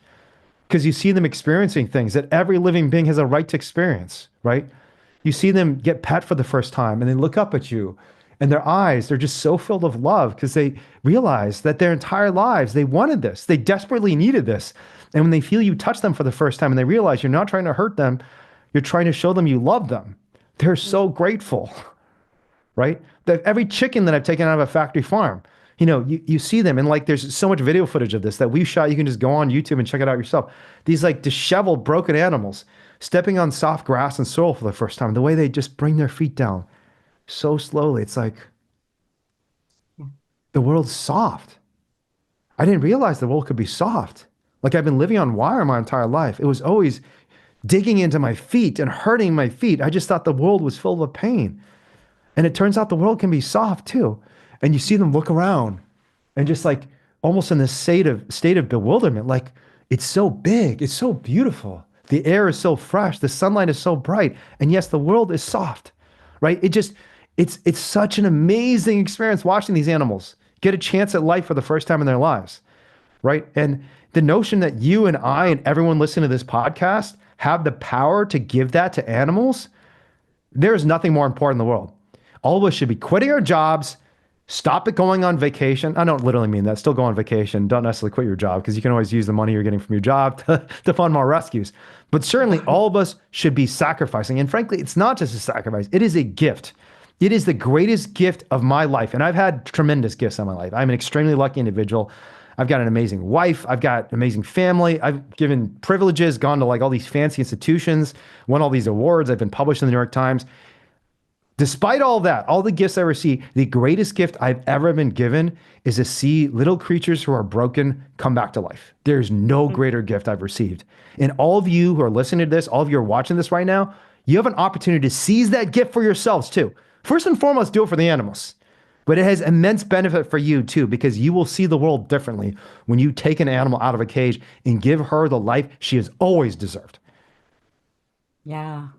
S2: because you see them experiencing things that every living being has a right to experience, right? You see them get pet for the first time and they look up at you and their eyes, they're just so filled of love because they realize that their entire lives, they wanted this. They desperately needed this. And when they feel you touch them for the first time and they realize you're not trying to hurt them, you're trying to show them you love them. They're so grateful, right? That every chicken that I've taken out of a factory farm, you see them and like there's so much video footage of this that we shot. You can just go on YouTube and check it out yourself. These like disheveled, broken animals stepping on soft grass and soil for the first time. The way they just bring their feet down so slowly. It's like
S1: Yeah.
S2: the world's soft. I didn't realize the world could be soft. Like I've been living on wire my entire life. It was always digging into my feet and hurting my feet. I just thought the world was filled with pain. And it turns out the world can be soft too. And you see them look around and just like almost in this state of bewilderment, like it's so big, it's so beautiful. The air is so fresh, the sunlight is so bright, and yes, the world is soft, right? It's such an amazing experience watching these animals get a chance at life for the first time in their lives, right? And the notion that you and I and everyone listening to this podcast have the power to give that to animals, there is nothing more important in the world. All of us should be quitting our jobs, stop it going on vacation. I don't literally mean that. Still go on vacation. Don't necessarily quit your job because you can always use the money you're getting from your job to fund more rescues. But certainly all of us should be sacrificing. And frankly, it's not just a sacrifice, it is a gift. It is the greatest gift of my life. And I've had tremendous gifts in my life. I'm an extremely lucky individual. I've got an amazing wife. I've got an amazing family. I've given privileges, gone to like all these fancy institutions, won all these awards. I've been published in the New York Times. Despite all that, all the gifts I receive, the greatest gift I've ever been given is to see little creatures who are broken come back to life. There's no greater gift I've received. And all of you who are listening to this, all of you who are watching this right now, you have an opportunity to seize that gift for yourselves too. First and foremost, do it for the animals. But it has immense benefit for you too, because you will see the world differently when you take an animal out of a cage and give her the life she has always deserved.
S1: Yeah.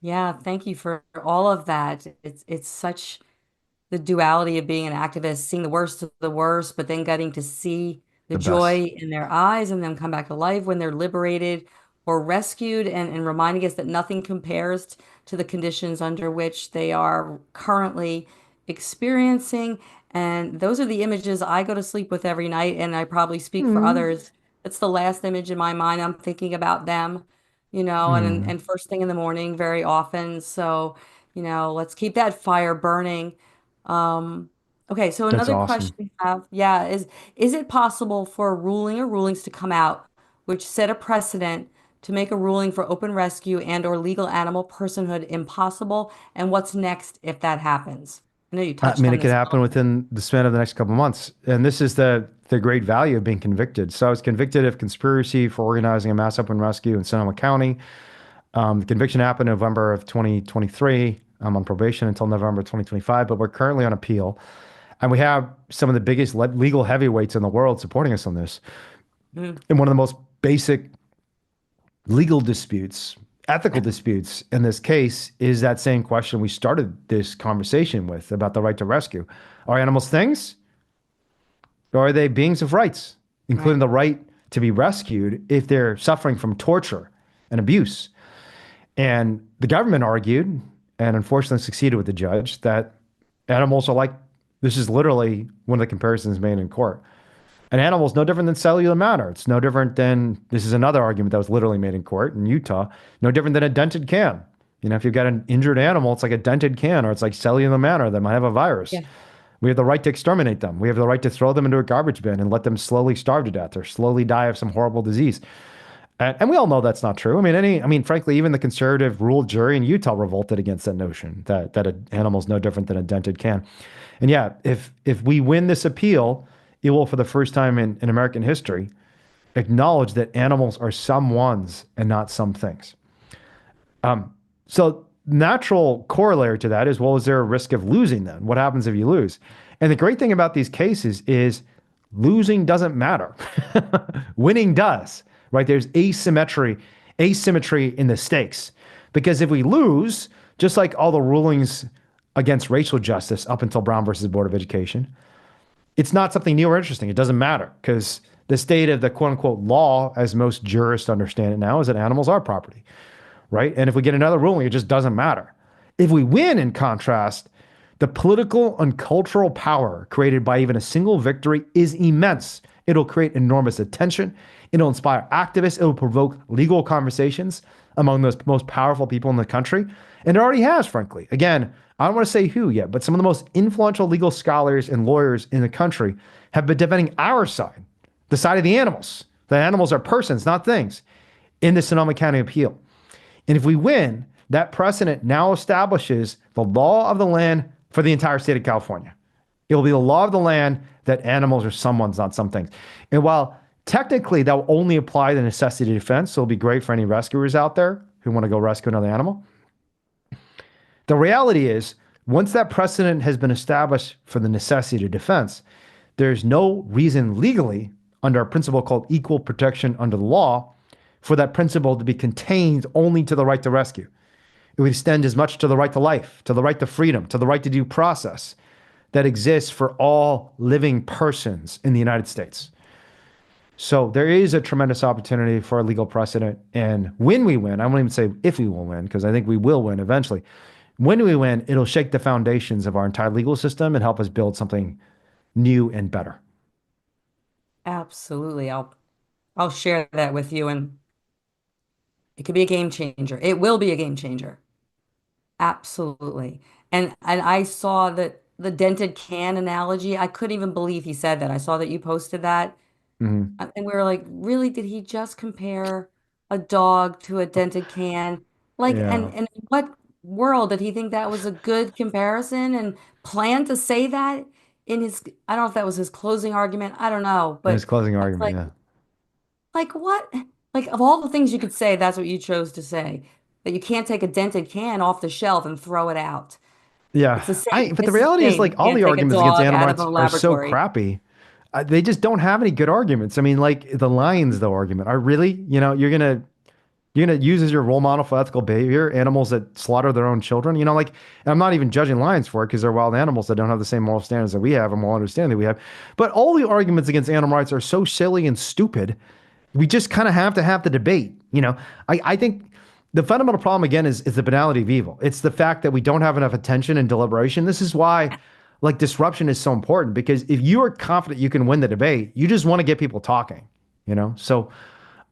S1: Yeah, thank you for all of that. It's such the duality of being an activist, seeing the worst of the worst, but then getting to see the
S2: The best.
S1: joy in their eyes and then come back to life when they're liberated or rescued, and reminding us that nothing compares to the conditions under which they are currently experiencing. And those are the images I go to sleep with every night, and I probably speak for
S2: Mm.
S1: others. It's the last image in my mind. I'm thinking about them,
S2: Mm.
S1: and first thing in the morning very often. So, let's keep that fire burning. Okay, so
S2: That's
S1: another question
S2: awesome.
S1: we have, yeah, is it possible for a ruling or rulings to come out which set a precedent to make a ruling for open rescue and or legal animal personhood impossible? And what's next if that happens? I know you
S2: I
S1: touched
S2: mean,
S1: on
S2: it could
S1: this a
S2: happen
S1: little bit.
S2: within the span of the next couple of months. And this is the great value of being convicted. So I was convicted of conspiracy for organizing a mass open rescue in Sonoma County. The conviction happened in November of 2023. I'm on probation until November 2025, but we're currently on appeal. And we have some of the biggest legal heavyweights in the world supporting us on this.
S1: Mm,
S2: And one of the most basic legal disputes, ethical disputes in this case is that same question we started this conversation with about the right to rescue. Are animals things or are they beings of rights, including
S1: right.
S2: the right to be rescued if they're suffering from torture and abuse? And the government argued, and unfortunately succeeded with the judge, that animals are like, this is literally one of the comparisons made in court. An animal is no different than cellular matter. It's no different than, this is another argument that was literally made in court in Utah, no different than a dented can. If you've got an injured animal, it's like a dented can, or it's like cellular matter that might have a virus.
S1: Yeah.
S2: We have the right to exterminate them. We have the right to throw them into a garbage bin and let them slowly starve to death or slowly die of some horrible disease. And we all know that's not true. Frankly, even the conservative ruled jury in Utah revolted against that notion that an animal is no different than a dented can. And yeah, if we win this appeal, it will, for the first time in American history, acknowledge that animals are some ones and not some things. So natural corollary to that is, well, is there a risk of losing then? What happens if you lose? And the great thing about these cases is losing doesn't matter. Winning does, right? There's asymmetry in the stakes. Because if we lose, just like all the rulings against racial justice up until Brown versus Board of Education, it's not something new or interesting. It doesn't matter because the state of the quote unquote law, as most jurists understand it now, is that animals are property, right? And if we get another ruling, it just doesn't matter. If we win, in contrast, the political and cultural power created by even a single victory is immense. It'll create enormous attention. It'll inspire activists. It'll provoke legal conversations among those most powerful people in the country. And it already has, frankly. Again, I don't want to say who yet, but some of the most influential legal scholars and lawyers in the country have been defending our side, the side of the animals. The animals are persons, not things, in the Sonoma County appeal. And if we win, that precedent now establishes the law of the land for the entire state of California. It will be the law of the land that animals are someone's, not some things. And while technically that will only apply to necessity defense, so it'll be great for any rescuers out there who want to go rescue another animal, the reality is, once that precedent has been established for the necessity of defense, there's no reason legally, under a principle called equal protection under the law, for that principle to be contained only to the right to rescue. It would extend as much to the right to life, to the right to freedom, to the right to due process that exists for all living persons in the United States. So there is a tremendous opportunity for a legal precedent. And when we win, I won't even say if we will win, because I think we will win eventually. When we win, it'll shake the foundations of our entire legal system and help us build something new and better.
S1: Absolutely. I'll share that with you, and it could be a game changer. It will be a game changer. Absolutely. And I saw that the dented can analogy. I couldn't even believe he said that. I saw that you posted that.
S2: Mhm.
S1: And we were like, really, did he just compare a dog to a dented can? Like,
S2: Yeah.
S1: and in what world did he think that was a good comparison and plan to say that in his, I don't know if that was his closing argument. I don't know.
S2: In his
S1: But
S2: closing
S1: I was
S2: argument, yeah.
S1: like what? Like of all the things you could say, that's what you chose to say. That you can't take a dented can off the shelf and throw it out.
S2: Yeah.
S1: It's the same.
S2: But the
S1: It's the
S2: reality is
S1: same.
S2: like
S1: You
S2: all
S1: can't
S2: the
S1: take a
S2: arguments against
S1: dog
S2: animal
S1: out of a
S2: rights are so
S1: laboratory.
S2: crappy. They just don't have any good arguments. I mean, like the lions, though, argument are really, you're gonna use as your role model for ethical behavior animals that slaughter their own children. Like, and I'm not even judging lions for it because they're wild animals that don't have the same moral standards that we have and moral understanding that we have. But all the arguments against animal rights are so silly and stupid. We just kind of have to have the debate. I think the fundamental problem again is the banality of evil. It's the fact that we don't have enough attention and deliberation. This is why like disruption is so important because if you are confident you can win the debate, you just want to get people talking. So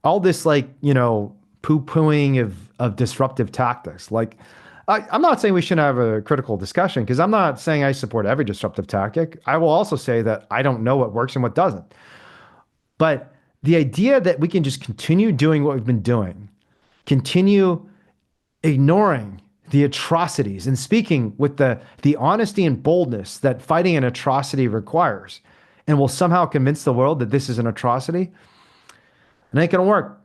S2: all this like, poo-pooing of disruptive tactics. Like I'm not saying we shouldn't have a critical discussion because I'm not saying I support every disruptive tactic. I will also say that I don't know what works and what doesn't. But the idea that we can just continue doing what we've been doing, continue ignoring the atrocities and speaking with the honesty and boldness that fighting an atrocity requires, and will somehow convince the world that this is an atrocity, it ain't gonna work.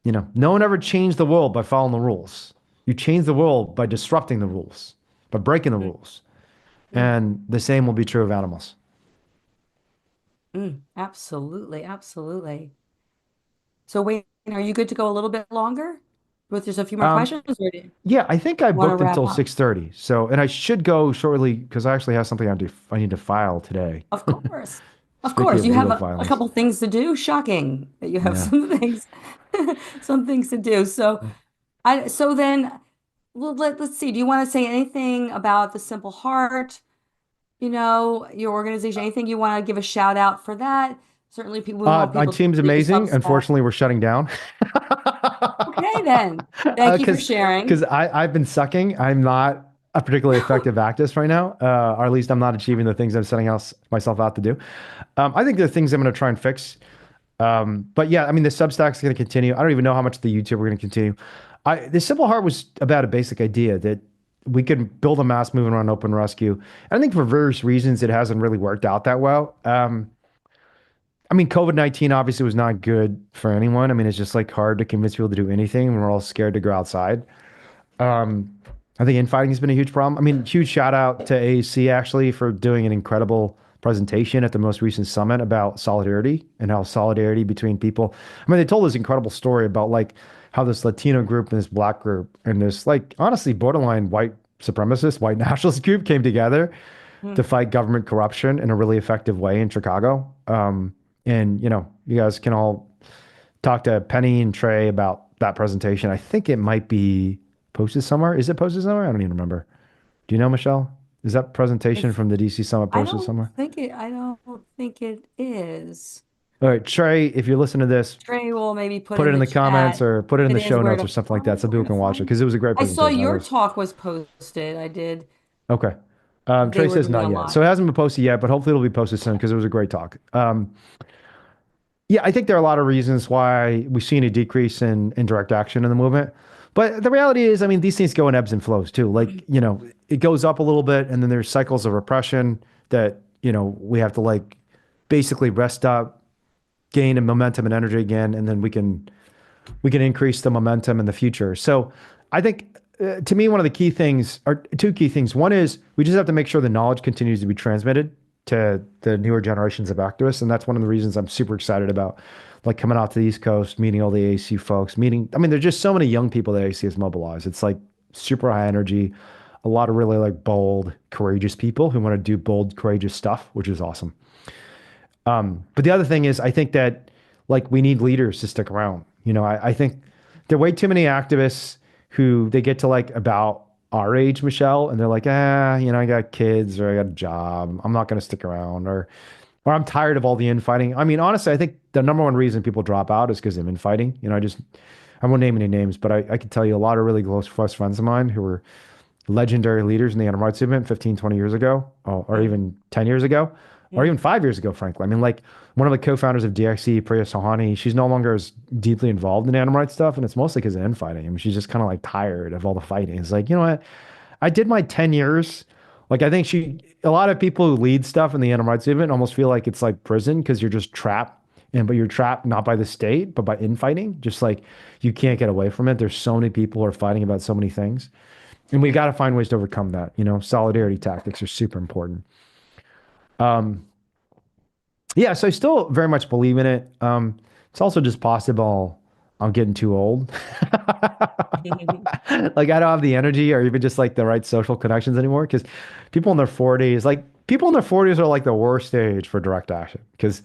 S2: No one ever changed the world by following the rules. You change the world by disrupting the rules, by breaking the
S1: Mm,
S2: rules.
S1: mm,
S2: And the same will be true of animals.
S1: absolutely, absolutely. So wait, are you good to go a little bit longer with just a few more
S2: Um,
S1: questions, or do you
S2: Yeah, I think I
S1: want to
S2: booked
S1: wrap
S2: until
S1: up?
S2: 6:30. So, and I should go shortly because I actually have something I need to file today.
S1: Of course. Of
S2: Speaking
S1: course,
S2: of
S1: you have
S2: legal
S1: a
S2: filings.
S1: couple things to do. Shocking that you have
S2: Yeah.
S1: some things, some things to do. So then, well, let's see. Do you want to say anything about the Simple Heart? Your organization, anything you want to give a shout out for that? Certainly, people, we want
S2: My
S1: people to
S2: team's
S1: read the
S2: amazing.
S1: Substack.
S2: Unfortunately, we're shutting down.
S1: Okay, then. Thank you for sharing.
S2: Because I've been sucking. I'm not a particularly effective activist right now, or at least I'm not achieving the things I'm setting myself out to do. I think there are things I'm going to try and fix. But yeah, I mean, the Substack's going to continue. I don't even know how much the YouTube we're going to continue. The Simple Heart was about a basic idea that we could build a mass movement around open rescue. And I think for various reasons, it hasn't really worked out that well. I mean, COVID-19 obviously was not good for anyone. I mean, it's just like hard to convince people to do anything when we're all scared to go outside. Um, I think infighting has been a huge problem. I mean, huge shout out to AAC actually for doing an incredible presentation at the most recent summit about solidarity and how solidarity between people. I mean, they told this incredible story about like how this Latino group and this black group and this like honestly borderline white supremacist, white nationalist group came together
S1: Hmm.
S2: to fight government corruption in a really effective way in Chicago. And you guys can all talk to Penny and Trey about that presentation. I think it might be posted somewhere. Is it posted somewhere? I don't even remember. Do you know, Michelle? Is that presentation
S1: If
S2: from the DC Summit posted somewhere?
S1: I don't think it is.
S2: All right, Trey, if you listen to this,
S1: Trey will maybe put
S2: put it
S1: in
S2: in
S1: the
S2: the comments
S1: chat
S2: or put it
S1: if
S2: in
S1: it
S2: the
S1: is
S2: show
S1: where
S2: notes
S1: to
S2: or something like that
S1: find
S2: so
S1: where
S2: people
S1: to
S2: can watch it
S1: find.
S2: because it was a great
S1: I saw
S2: presentation.
S1: your talk was posted. I did.
S2: Okay.
S1: They
S2: Trey
S1: were
S2: says
S1: doing
S2: not
S1: a
S2: yet. So
S1: live.
S2: it hasn't been posted yet, but hopefully it'll be posted soon because it was a great talk. Yeah, I think there are a lot of reasons why we've seen a decrease in direct action in the movement. But the reality is, I mean, these things go in ebbs and flows too. Like, it goes up a little bit and then there's cycles of repression that, we have to like basically rest up, gain a momentum and energy again, and then we can increase the momentum in the future. So I think to me, one of the key things are two key things. One is we just have to make sure the knowledge continues to be transmitted to the newer generations of activists. And that's one of the reasons I'm super excited about like coming out to the East Coast, meeting all the AAC folks, I mean, there's just so many young people that AAC has mobilized. It's like super high energy, a lot of really like bold, courageous people who want to do bold, courageous stuff, which is awesome. But the other thing is, I think that like we need leaders to stick around. I think there are way too many activists who they get to like about our age, Michelle, and they're like, I got kids or I got a job. I'm not going to stick around or I'm tired of all the infighting. I mean, honestly, I think the number one reason people drop out is because of infighting. I won't name any names, but I can tell you a lot of really close friends of mine who were legendary leaders in the animal rights movement 15, 20 years ago, or
S1: Mm,
S2: even 10 years ago, or
S1: mm.
S2: even 5 years ago, frankly. I mean, like one of the co-founders of DXE, Priya Sohani, she's no longer as deeply involved in animal rights stuff, and it's mostly because of infighting. I mean, she's just kind of like tired of all the fighting. It's like, you know what? I did my 10 years. Like, I think a lot of people who lead stuff in the animal rights movement almost feel like it's like prison because you're just trapped. But you're trapped not by the state, but by infighting. Just like you can't get away from it. There's so many people who are fighting about so many things. And we got to find ways to overcome that. Solidarity tactics are super important. Um, yeah, so I still very much believe in it. It's also just possible I'm getting too old. Like I don't have the energy or even just like the right social connections anymore because people in their 40s are like the worst age for direct action because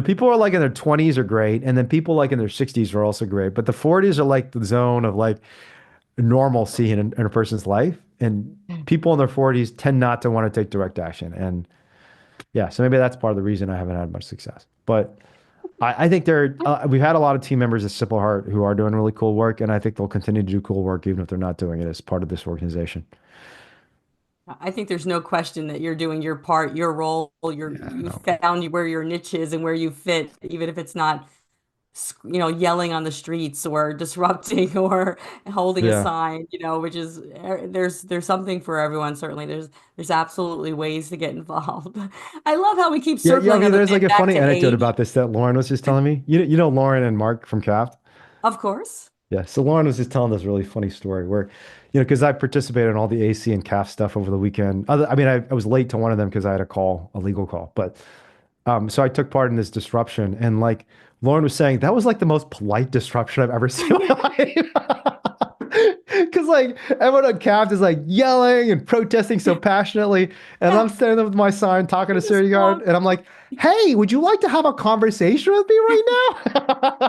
S2: people are like in their 20s are great and then people like in their 60s are also great, but the 40s are like the zone of like normalcy in a person's life. And people in their 40s tend not to want to take direct action. And yeah, so maybe that's part of the reason I haven't had much success. But I think we've had a lot of team members at Simple Heart who are doing really cool work. And I think they'll continue to do cool work even if they're not doing it as part of this organization.
S1: I think there's no question that you're doing your part, your role,
S2: Yeah,
S1: you
S2: no.
S1: found where your niche is and where you fit, even if it's not, yelling on the streets or disrupting or holding a
S2: Yeah.
S1: sign, which is there's something for everyone, certainly. There's absolutely ways to get involved. I love how we keep
S2: Yeah, yeah. I
S1: circling
S2: mean,
S1: on the
S2: there's like a
S1: back
S2: funny
S1: to
S2: anecdote
S1: age.
S2: about this that Lauren was just telling me. You know Lauren and Mark from CAFT?
S1: Of course.
S2: Yeah. So Lauren was just telling this really funny story where, because I participated in all the AC and CAF stuff over the weekend. I was late to one of them because I had a legal call. But so I took part in this disruption, and like Lauren was saying, that was like the most polite disruption I've ever seen in my life. Because like everyone on CAFT is like yelling and protesting so passionately, and
S1: Yeah,
S2: I'm standing there with my sign talking
S1: I
S2: to
S1: just
S2: security guard,
S1: walk.
S2: and I'm like, "Hey, would you like to have a conversation with me right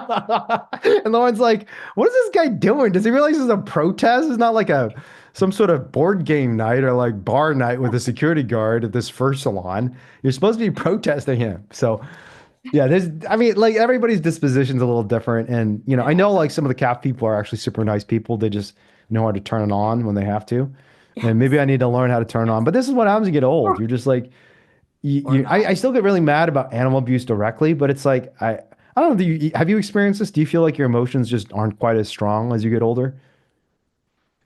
S2: now?" And Lauren's like, "What is this guy doing? Does he realize this is a protest? It's not like a some sort of board game night or like bar night with a security guard at this first salon. You're supposed to be protesting him." So yeah, I mean, like everybody's disposition's a little different. And, I
S1: Yeah.
S2: know like some of the CAF people are actually super nice people. They just know how to turn it on when they have to. And maybe
S1: Yes.
S2: I need to learn how to turn it on.
S1: Yes.
S2: But this is what happens when you get old.
S1: Or
S2: You're just like,
S1: or
S2: I
S1: not.
S2: still get really mad about animal abuse directly, but it's like, I don't know. Have you experienced this? Do you feel like your emotions just aren't quite as strong as you get older?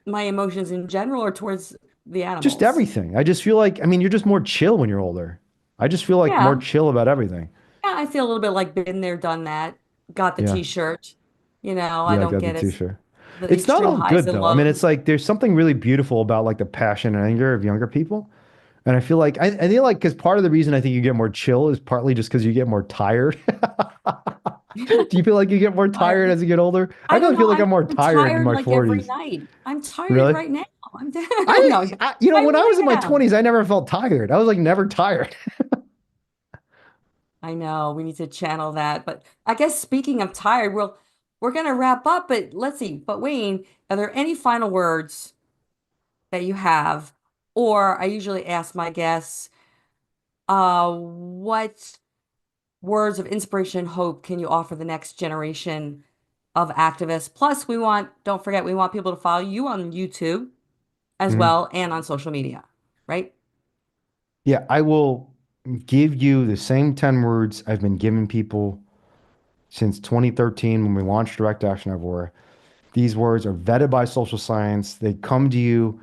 S1: My emotions in general or towards the
S2: Just
S1: animals.
S2: everything. I just feel like, I mean, you're just more chill when you're older. I just feel like more
S1: Yeah.
S2: chill about everything.
S1: Yeah, I feel a little bit like been there, done that. Got the
S2: Yeah.
S1: t-shirt. I
S2: Yeah, I
S1: don't
S2: got the
S1: get as
S2: t-shirt.
S1: the
S2: It's not
S1: extreme
S2: all
S1: highs
S2: good
S1: and
S2: though. I mean,
S1: lows.
S2: it's like there's something really beautiful about like the passion and anger of younger people. And I feel like I feel like because part of the reason I think you get more chill is partly just because you get more tired. Do you feel like you get more tired
S1: Tired.
S2: as you get older? I
S1: I don't
S2: really feel
S1: know.
S2: like I'm more
S1: I'm
S2: tired in
S1: tired
S2: my
S1: like every
S2: 40s.
S1: night. I'm tired
S2: Really?
S1: right now. I'm no,
S2: When I
S1: I
S2: was in my
S1: really am.
S2: 20s, I never felt tired. I was like never tired.
S1: I know we need to channel that. But I guess speaking of tired, we're gonna wrap up, but let's see. But Wayne, are there any final words that you have? Or I usually ask my guests, what words of inspiration and hope can you offer the next generation of activists? Plus, don't forget, we want people to follow you on YouTube as
S2: Mhm.
S1: well and on social media, right?
S2: Yeah, I will give you the same 10 words I've been giving people since 2013 when we launched Direct Action Everywhere. These words are vetted by social science. They come to you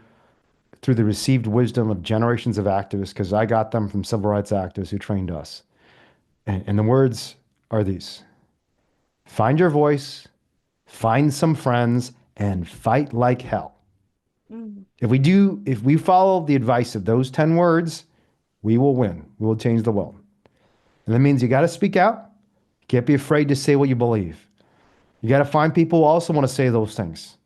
S2: through the received wisdom of generations of activists because I got them from civil rights activists who trained us. And the words are these: find your voice, find some friends, and fight like hell.
S1: Mm.
S2: If we follow the advice of those 10 words, we will win. We will change the world. And that means you got to speak out. You can't be afraid to say what you believe. You got to find people who also want to say those things.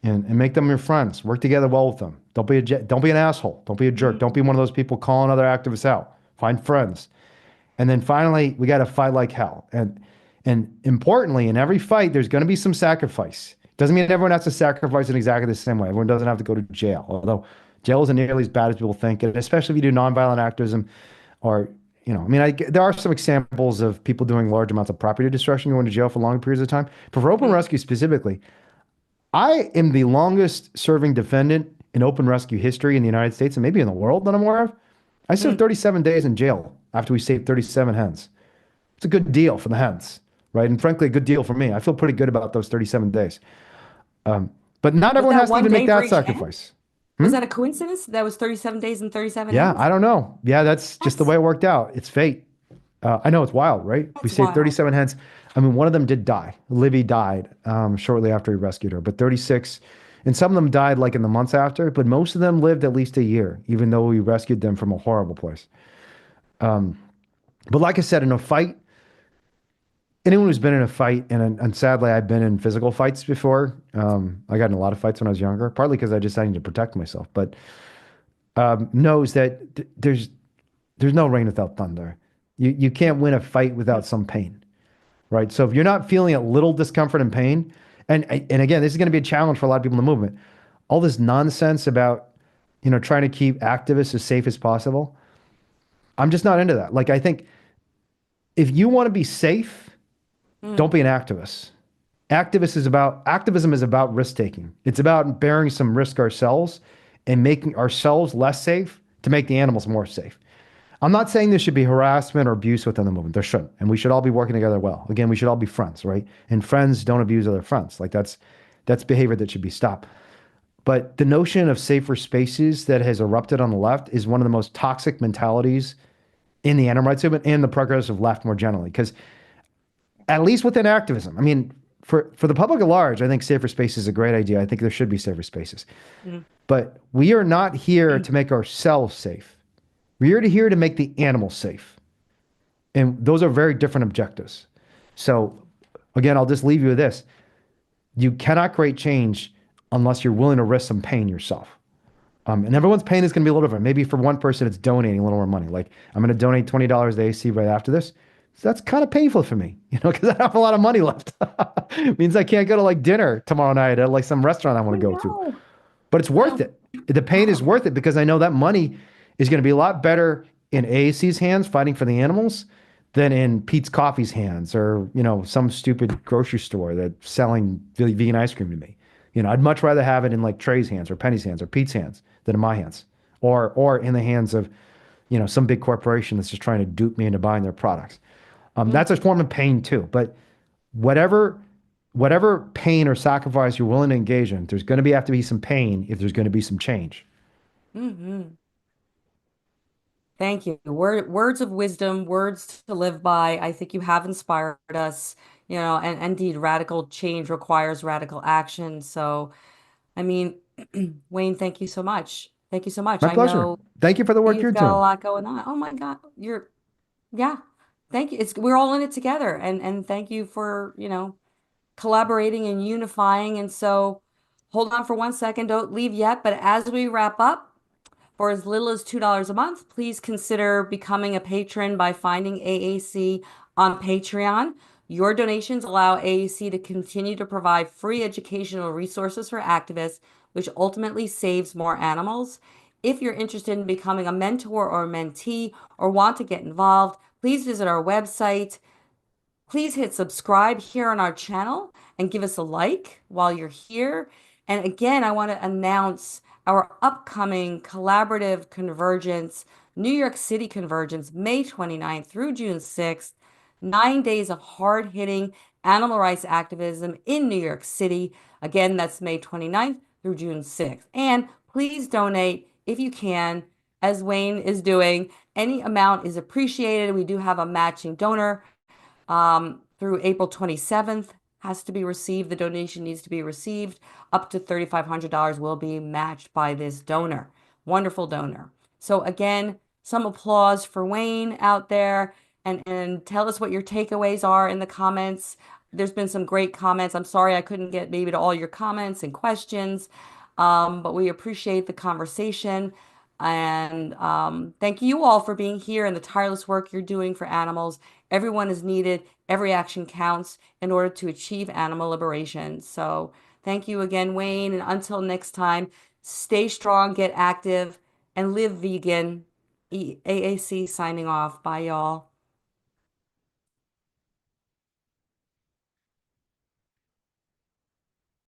S2: and make them your friends. Work together well with them. Don't be an asshole. Don't be a jerk. Don't be one of those people calling other activists out. Find friends. And then finally, we got to fight like hell. And importantly, in every fight, there's going to be some sacrifice. Doesn't mean everyone has to sacrifice in exactly the same way. Everyone doesn't have to go to jail, although jail isn't nearly as bad as people think, and especially if you do nonviolent activism or, I mean, there are some examples of people doing large amounts of property destruction going to jail for long periods of time. But for open rescue specifically, I am the longest serving defendant in open rescue history in the United States and maybe in the world that I'm aware of. I served 37 days in jail after we saved 37 hens. It's a good deal for the hens, right? And frankly, a good deal for me. I feel pretty good about those 37 days. But not
S1: Was
S2: everyone
S1: that
S2: has to
S1: one
S2: even make
S1: day for
S2: that
S1: each hen?
S2: sacrifice.
S1: Was that a coincidence? That was 37 days and 37
S2: Yeah,
S1: hens?
S2: I don't know. Yeah, that's just the
S1: That's
S2: way it worked out. It's fate. I know it's wild, right? We
S1: that's
S2: saved
S1: wild.
S2: 37 hens. I mean, one of them did die. Livy died shortly after we rescued her, but 36, and some of them died like in the months after, but most of them lived at least a year, even though we rescued them from a horrible place. But like I said, in a fight, anyone who's been in a fight, and sadly, I've been in physical fights before. I got in a lot of fights when I was younger, partly because I need to protect myself, but knows that there's no rain without thunder. You can't win a fight without some pain, right? So if you're not feeling a little discomfort and pain, and again, this is going to be a challenge for a lot of people in the movement. All this nonsense about trying to keep activists as safe as possible. I'm just not into that. Like I think if you want to be safe, don't be an activist. Activism is about risk taking. It's about bearing some risk ourselves and making ourselves less safe to make the animals more safe. I'm not saying there should be harassment or abuse within the movement. There shouldn't. And we should all be working together well. Again, we should all be friends, right? And friends don't abuse other friends. Like that's behavior that should be stopped. But the notion of safer spaces that has erupted on the left is one of the most toxic mentalities in the animal rights movement and the progressive left more generally. Because at least within activism, I mean, for the public at large, I think safer spaces is a great idea. I think there should be safer spaces. But we are not here to make ourselves safe. We're here to make the animals safe. And those are very different objectives. So again, I'll just leave you with this. You cannot create change unless you're willing to risk some pain yourself. And everyone's pain is going to be a little different. Maybe for one person, it's donating a little more money. Like I'm going to donate $20 to AAC right after this. So that's kind of painful for me, because I don't have a lot of money left. It means I can't go to like dinner tomorrow night at like some restaurant I want to go to.
S1: No.
S2: But it's worth it. The pain is worth it because I know that money is going to be a lot better in AAC's hands fighting for the animals than in Pete's Coffee's hands or, some stupid grocery store that's selling vegan ice cream to me. I'd much rather have it in like Trey's hands or Penny's hands or Pete's hands than in my hands or in the hands of, some big corporation that's just trying to dupe me into buying their products. That's a form of pain too. But whatever pain or sacrifice you're willing to engage in, there's going to have to be some pain if there's going to be some change.
S1: Thank you. Words of wisdom, words to live by. I think you have inspired us, and indeed radical change requires radical action. So, I mean, Wayne, thank you so much. Thank you so much.
S2: My
S1: I
S2: pleasure.
S1: know
S2: Thank you for the work
S1: you've
S2: you're
S1: got a
S2: doing.
S1: lot going on. Oh my God. Yeah. Thank you. We're all in it together. And thank you for, collaborating and unifying. And so hold on for 1 second. Don't leave yet. But as we wrap up, for as little as $2 a month, please consider becoming a patron by finding AAC on Patreon. Your donations allow AAC to continue to provide free educational resources for activists, which ultimately saves more animals. If you're interested in becoming a mentor or a mentee or want to get involved, please visit our website. Please hit subscribe here on our channel and give us a like while you're here. And again, I want to announce our upcoming collaborative convergence, New York City convergence, May 29th through June 6th, 9 days of hard-hitting animal rights activism in New York City. Again, that's May 29th through June 6th. And please donate if you can, as Wayne is doing. Any amount is appreciated. We do have a matching donor through April 27th has to be received. The donation needs to be received. Up to $3,500 will be matched by this donor. Wonderful donor. So again, some applause for Wayne out there and tell us what your takeaways are in the comments. There's been some great comments. I'm sorry I couldn't get maybe to all your comments and questions, but we appreciate the conversation. And thank you all for being here and the tireless work you're doing for animals. Everyone is needed. Every action counts in order to achieve animal liberation. So thank you again, Wayne. And until next time, stay strong, get active, and live vegan. AAC signing off. Bye, y'all.